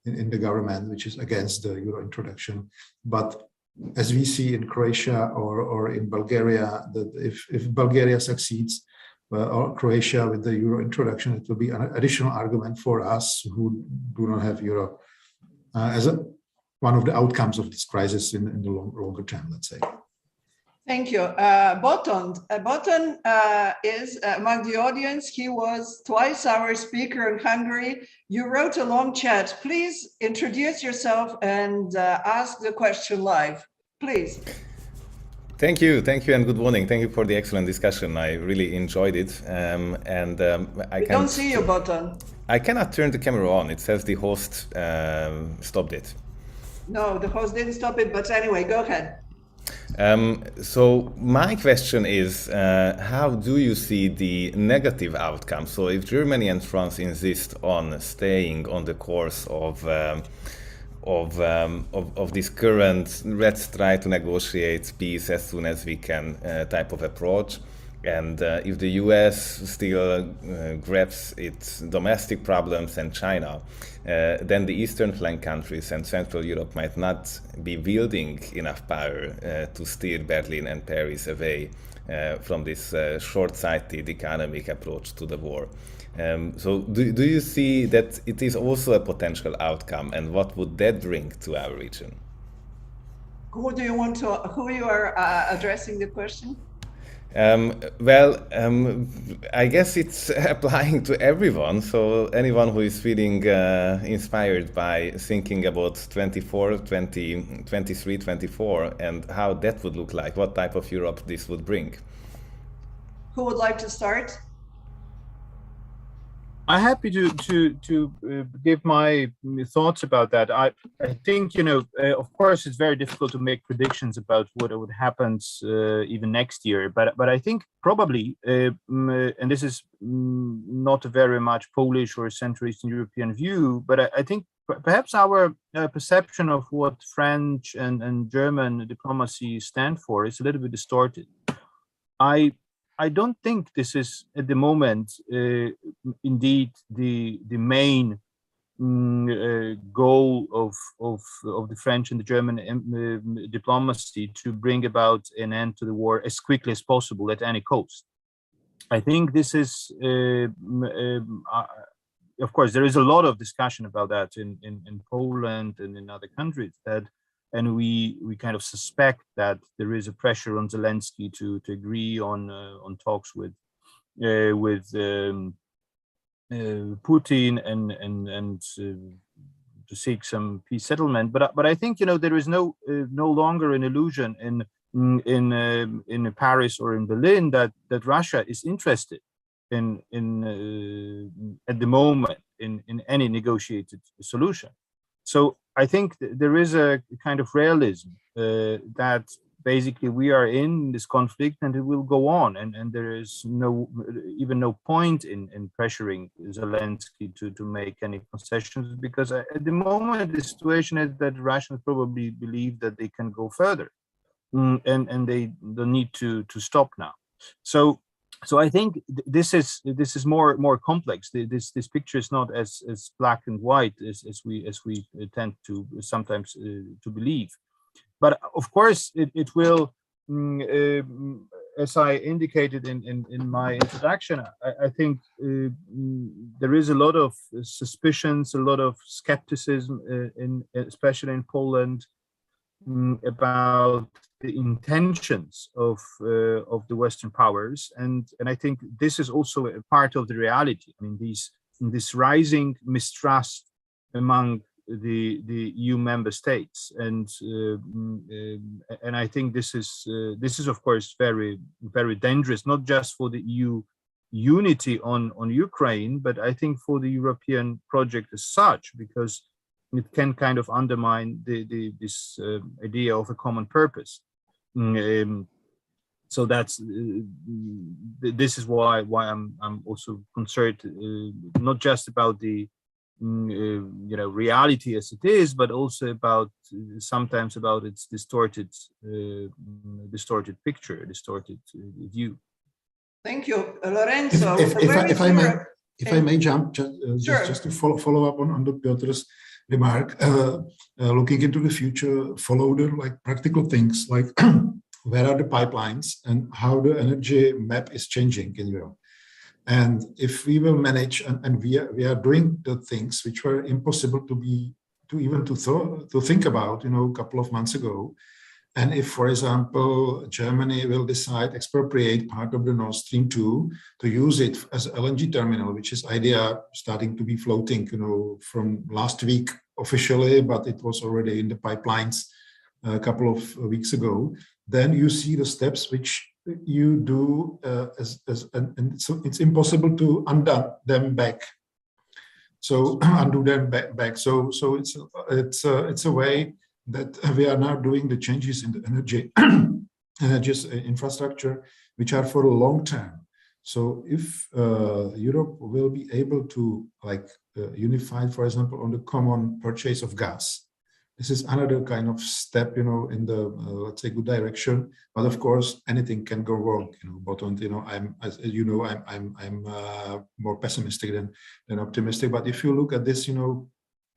in the government, which is against the Euro introduction. But as we see in Croatia or in Bulgaria, that if Bulgaria succeeds or Croatia with the Euro introduction, it will be an additional argument for us who do not have Euro as one of the outcomes of this crisis in the longer term, let's say. Thank you. Boton is among the audience. He was twice our speaker in Hungary. You wrote a long chat. Please introduce yourself and ask the question live, please. Thank you, and good morning. Thank you for the excellent discussion. I really enjoyed it. I don't see you, Boton. I cannot turn the camera on. It says the host stopped it. No, the host didn't stop it, but anyway, go ahead. So my question is, how do you see the negative outcome? So if Germany and France insist on staying on the course of this current let's try to negotiate peace as soon as we can type of approach, and if the US still grabs its domestic problems and China, then the eastern flank countries and Central Europe might not be wielding enough power to steer Berlin and Paris away from this short-sighted economic approach to the war. So do you see that it is also a potential outcome, and what would that bring to our region? Who you are addressing the question? I guess it's applying to everyone. So anyone who is feeling inspired by thinking about 23, 24, and how that would look like, what type of Europe this would bring. Who would like to start? I'm happy to give my thoughts about that. I think, you know, of course, it's very difficult to make predictions about what would happen even next year. But I think probably, and this is not a very much Polish or Central Eastern European view, but I think perhaps our perception of what French and German diplomacy stand for is a little bit distorted. I don't think this is at the moment indeed the main goal of the French and the German diplomacy to bring about an end to the war as quickly as possible at any cost. I think this is, of course, there is a lot of discussion about that in Poland and in other countries, and we kind of suspect that there is a pressure on Zelensky to agree on talks with Putin and to seek some peace settlement. But I think, you know, there is no longer an illusion in Paris or in Berlin that Russia is interested in at the moment in any negotiated solution. So I think there is a kind of realism that basically we are in this conflict and it will go on, and there is even no point in pressuring Zelensky to make any concessions, because at the moment the situation is that Russians probably believe that they can go further, and they need to stop now. So I think this is more complex. This picture is not as black and white as we tend to sometimes to believe. But of course, it will, as I indicated in my introduction, I think there is a lot of suspicions, a lot of skepticism, especially in Poland, about the intentions of the Western powers, and I think this is also a part of the reality. I mean, this rising mistrust among the EU member states, and I think this is of course very dangerous, not just for the EU unity on Ukraine, but I think for the European project as such, because it can kind of undermine this idea of a common purpose. So that's this is why I'm also concerned, not just about the reality as it is, but also about sometimes about its distorted picture, distorted view. Thank you, Lorenzo. If I may jump sure. just to follow up on the Piotr's remark, looking into the future, follow the practical things like where are the pipelines and how the energy map is changing in Europe. And if we will manage, and we are doing the things which were impossible to think about, a couple of months ago. And if, for example, Germany will decide expropriate part of the Nord Stream 2 to use it as an LNG terminal, which is idea starting to be floating, from last week officially, but it was already in the pipelines a couple of weeks ago, then you see the steps which you do, and so it's impossible to undo them back. So it's a way that we are now doing the changes in the energy infrastructure, which are for a long term. So if Europe will be able to unify, for example, on the common purchase of gas, this is another kind of step, in the let's say good direction. But of course, anything can go wrong. But I'm more pessimistic than optimistic. But if you look at this,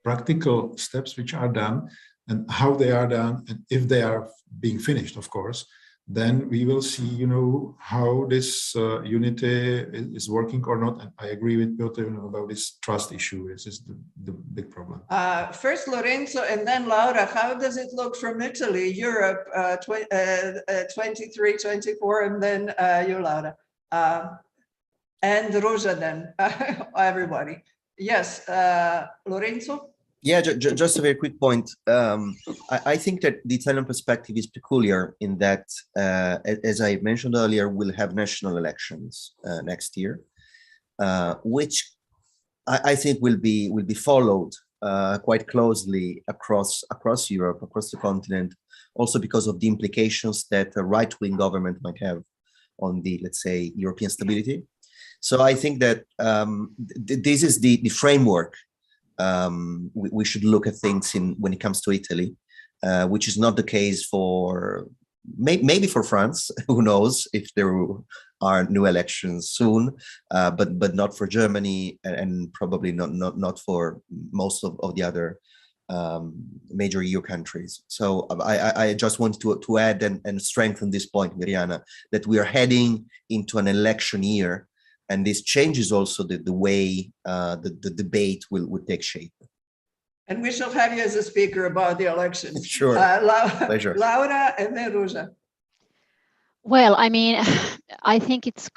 practical steps which are done and how they are done, and if they are being finished, of course, then we will see, how this unity is working or not. And I agree with Piotr about this trust issue. This is the big problem. First Lorenzo and then Laura, how does it look from Italy, Europe, 23, 24, and then you, Laura. And Ruzha then, everybody. Yes, Lorenzo? Yeah, just a very quick point. I think that the Italian perspective is peculiar in that, as I mentioned earlier, we'll have national elections next year, which I think will be followed quite closely across Europe, across the continent, also because of the implications that a right-wing government might have on the, let's say, European stability. So I think that this is the framework we should look at things in when it comes to Italy, which is not the case for maybe for France. Who knows if there are new elections soon, but not for Germany, and probably not for most of the other major EU countries. So I just want to add and strengthen this point, Mirjana, that we are heading into an election year. And this changes also the way the debate will take shape. And we shall have you as a speaker about the elections. Sure, pleasure. Laura and then Ruzha. Well, I mean, I think it's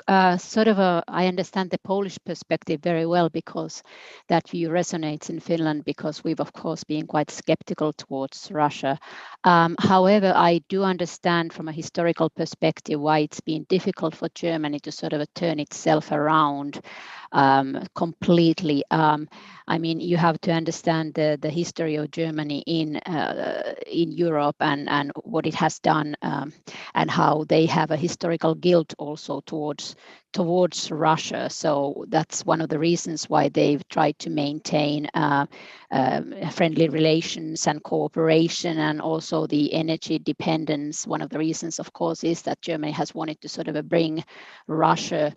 sort of I understand the Polish perspective very well, because that view resonates in Finland, because we've, of course, been quite skeptical towards Russia. However, I do understand from a historical perspective why it's been difficult for Germany to sort of turn itself around completely. I mean, you have to understand the history of Germany in Europe and what it has done, and how they have a historical guilt also towards Russia. So that's one of the reasons why they've tried to maintain friendly relations and cooperation, and also the energy dependence. One of the reasons, of course, is that Germany has wanted to sort of bring Russia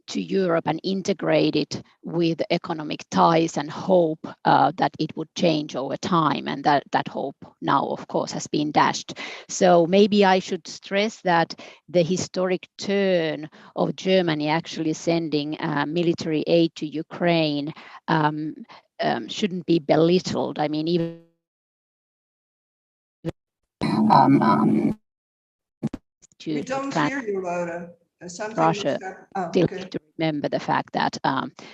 to Europe and integrate it with economic ties, and hope that it would change over time. And that hope now, of course, has been dashed. So maybe I should stress that the historic turn of Germany actually sending military aid to Ukraine shouldn't be belittled. I mean, even we don't hear you, Laura. Russia still need to remember the fact that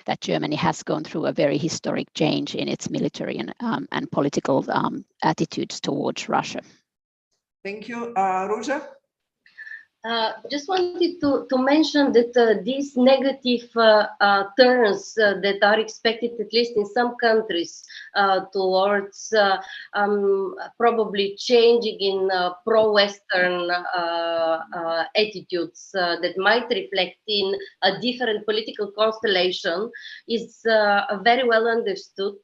that Germany has gone through a very historic change in its military and political attitudes towards Russia. Thank you. Ruzha? Just wanted to mention that these negative turns that are expected, at least in some countries, towards probably changing in pro-Western attitudes that might reflect in a different political constellation is very well understood,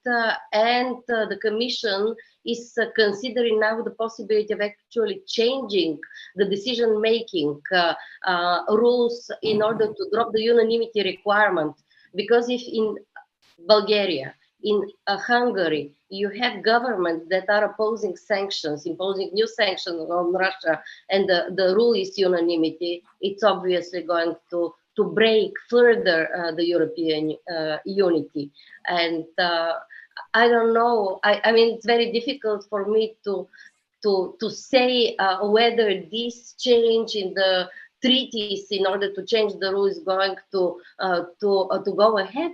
and the Commission is considering now the possibility of actually changing the decision-making rules in order to drop the unanimity requirement. Because if in Bulgaria, in Hungary, you have governments that are opposing sanctions, imposing new sanctions on Russia, and the rule is unanimity, it's obviously going to break further the European unity. And I don't know, I mean, it's very difficult for me to say whether this change in the treaties in order to change the rule is going to go ahead,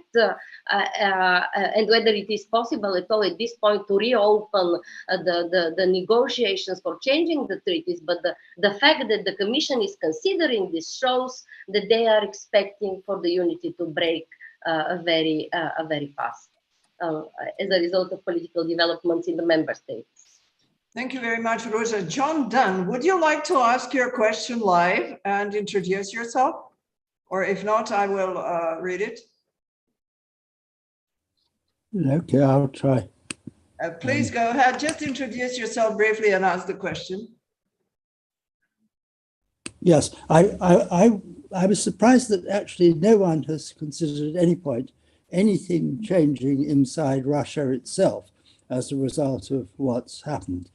and whether it is possible at all at this point to reopen the negotiations for changing the treaties. But the fact that the Commission is considering this shows that they are expecting for the unity to break very fast as a result of political developments in the member states. Thank you very much, Ruzha. John Dunn, would you like to ask your question live and introduce yourself? Or if not, I will read it. Okay, I'll try. Please go ahead. Just introduce yourself briefly and ask the question. Yes, I was surprised that actually no one has considered at any point anything changing inside Russia itself as a result of what's happened.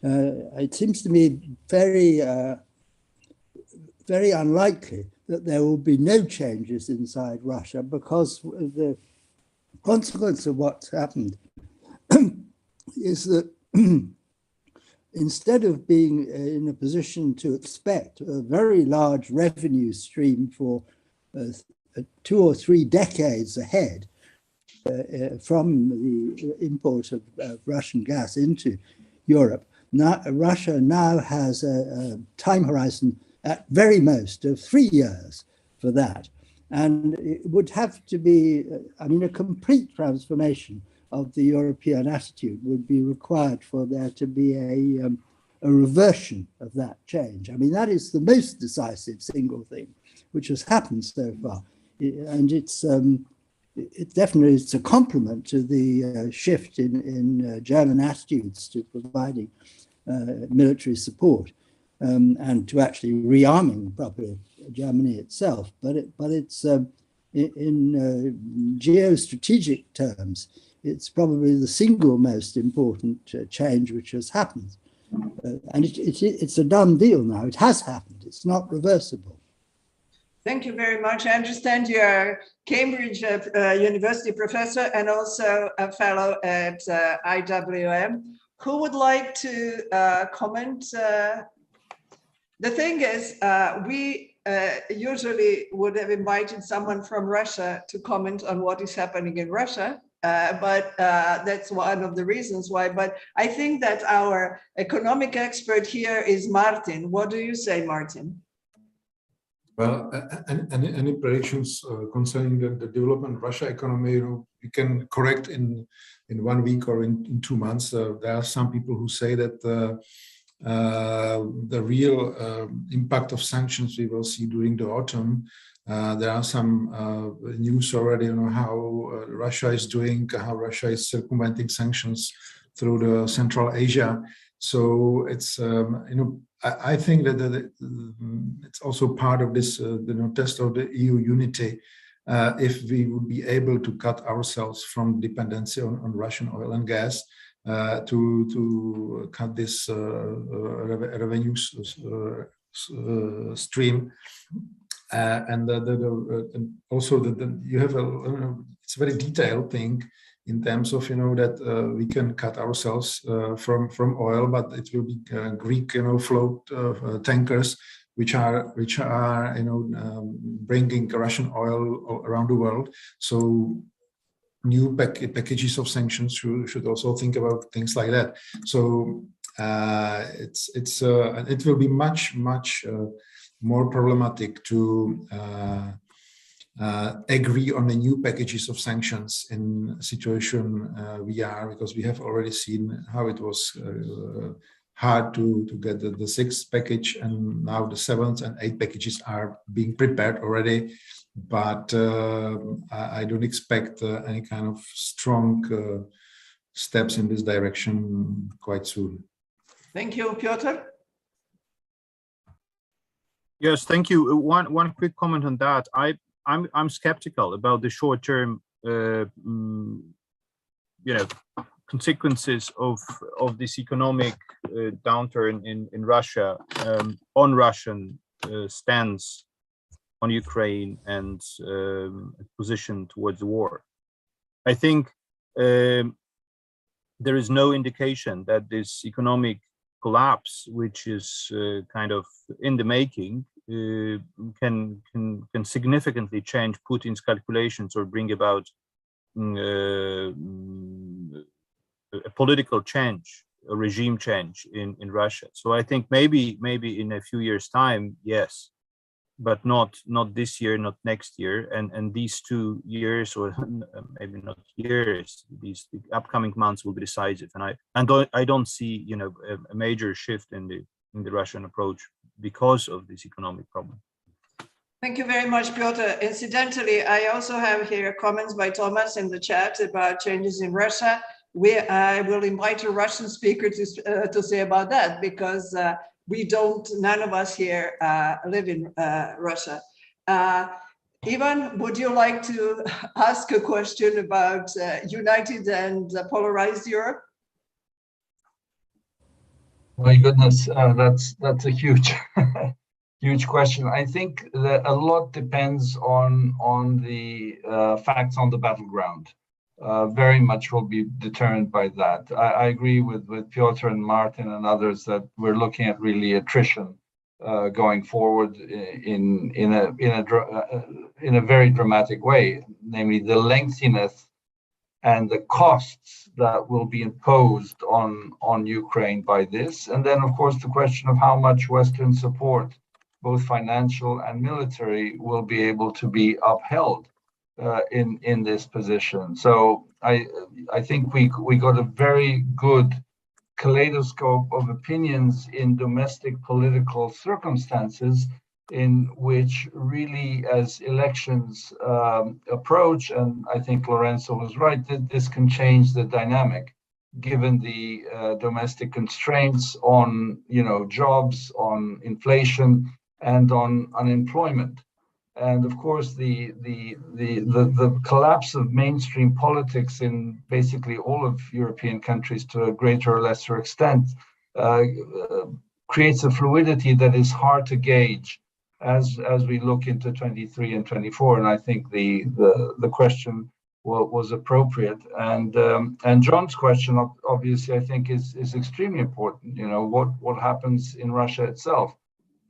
It seems to me very unlikely that there will be no changes inside Russia, because the consequence of what's happened is that instead of being in a position to expect a very large revenue stream for 2 or 3 decades ahead from the import of Russian gas into Europe, now, Russia now has a time horizon at very most of 3 years for that. And it would have to be, I mean, a complete transformation of the European attitude would be required for there to be a reversion of that change. I mean, that is the most decisive single thing which has happened so far. And it's definitely it's a compliment to the shift in German attitudes to providing military support and to actually rearming properly Germany itself. But it's in geostrategic terms, it's probably the single most important change which has happened. And it's a done deal now. It has happened. It's not reversible. Thank you very much. I understand you're a Cambridge University professor and also a fellow at IWM. Who would like to comment The thing is, we usually would have invited someone from Russia to comment on what is happening in Russia, but that's one of the reasons why. But I think that our economic expert here is Martin. What do you say, Martin? Well, any predictions concerning the development of Russia economy, you can correct in 1 week or in 2 months. There are some people who say that the real impact of sanctions we will see during the autumn. There are some news already, how Russia is doing, how Russia is circumventing sanctions through the Central Asia. So it's, I think that it's also part of this, test of the EU unity. If we would be able to cut ourselves from dependency on Russian oil and gas, to cut this revenue stream, and also you have it's a very detailed thing in terms of that we can cut ourselves from oil, but it will be Greek float tankers which are bringing Russian oil around the world. So new packages of sanctions should also think about things like that. So it will be much more problematic to agree on the new packages of sanctions in a situation we are, because we have already seen how it was hard to get the 6th package, and now the 7th and 8th packages are being prepared already. But I don't expect any kind of strong steps in this direction quite soon. Thank you, Piotr. Yes, thank you. One quick comment on that. I'm skeptical about the short-term, consequences of this economic downturn in Russia on Russian stance on Ukraine and position towards the war. I think there is no indication that this economic collapse, which is kind of in the making, can significantly change Putin's calculations or bring about a political change, a regime change in Russia. So I think maybe in a few years' time, yes, but not this year, not next year, and these 2 years, or maybe not years, these upcoming months will be decisive. And I don't see a major shift in the Russian approach because of this economic problem. Thank you very much, Piotr. Incidentally, I also have here comments by Thomas in the chat about changes in Russia. I will invite a Russian speaker to say about that, because none of us here live in Russia. Ivan, would you like to ask a question about united and polarized Europe? My goodness, that's a huge, huge question. I think that a lot depends on the facts on the battleground. Very much will be determined by that. I agree with Piotr and Martin and others that we're looking at really attrition going forward in a very dramatic way, namely the lengthiness and the costs that will be imposed on Ukraine by this. And then, of course, the question of how much Western support, both financial and military, will be able to be upheld in this position. So I think we got a very good kaleidoscope of opinions in domestic political circumstances, in which really, as elections approach, and I think Lorenzo was right, that this can change the dynamic, given the domestic constraints on jobs, on inflation, and on unemployment. And of course, the collapse of mainstream politics in basically all of European countries, to a greater or lesser extent, creates a fluidity that is hard to gauge as we look into 23 and 24. And I think the question was appropriate. And John's question, obviously, I think is extremely important. What happens in Russia itself?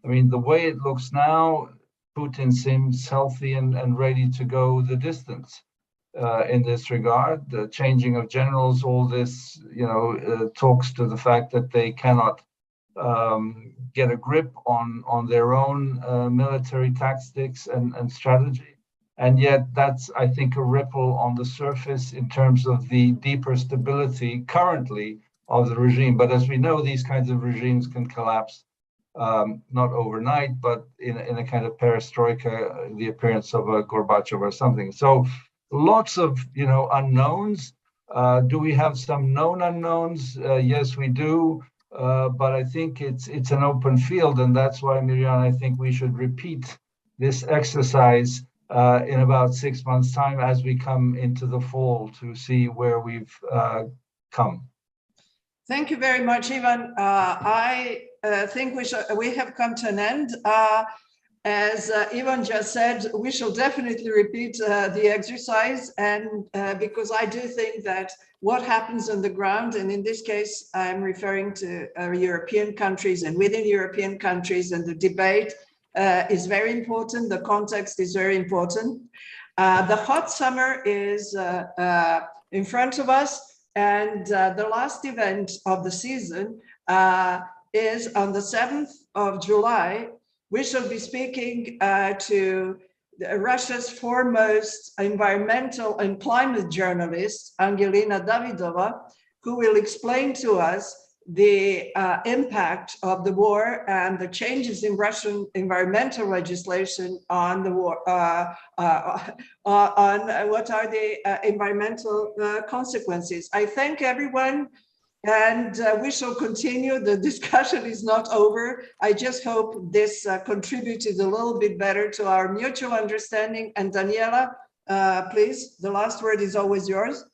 I mean, the way it looks now, Putin seems healthy and ready to go the distance in this regard. The changing of generals, all this, talks to the fact that they cannot get a grip on their own military tactics and strategy. And yet that's, I think, a ripple on the surface in terms of the deeper stability currently of the regime. But as we know, these kinds of regimes can collapse not overnight, but in a kind of perestroika, the appearance of a Gorbachev or something. So lots of, unknowns. Do we have some known unknowns? Yes, we do. But I think it's an open field, and that's why, Mirjana, I think we should repeat this exercise in about 6 months' time as we come into the fall to see where we've come. Thank you very much, Ivan. I think we have come to an end. As Ivan just said, we shall definitely repeat the exercise, and because I do think that what happens on the ground, and in this case, I'm referring to European countries and within European countries, and the debate is very important. The context is very important. The hot summer is in front of us, and the last event of the season is on the 7th of July. We shall be speaking to Russia's foremost environmental and climate journalist, Angelina Davidova, who will explain to us the impact of the war and the changes in Russian environmental legislation on the war, on what are the environmental consequences. I thank everyone, and we shall continue. The discussion is not over. I just hope this contributed a little bit better to our mutual understanding. And Daniela, please, the last word is always yours.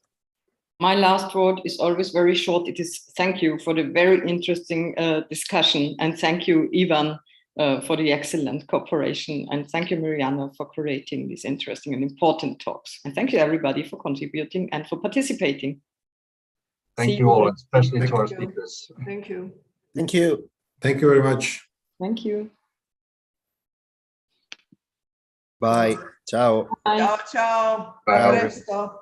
My last word is always very short. It is thank you for the very interesting discussion, and thank you, Ivan, for the excellent cooperation, and thank you, Mirjana, for creating these interesting and important talks. And thank you, everybody, for contributing and for participating. Thank you all, especially to our speakers. Thank you. Thank you. Thank you very much. Thank you. Bye. Ciao. Bye. Ciao, ciao. Bye. Presto.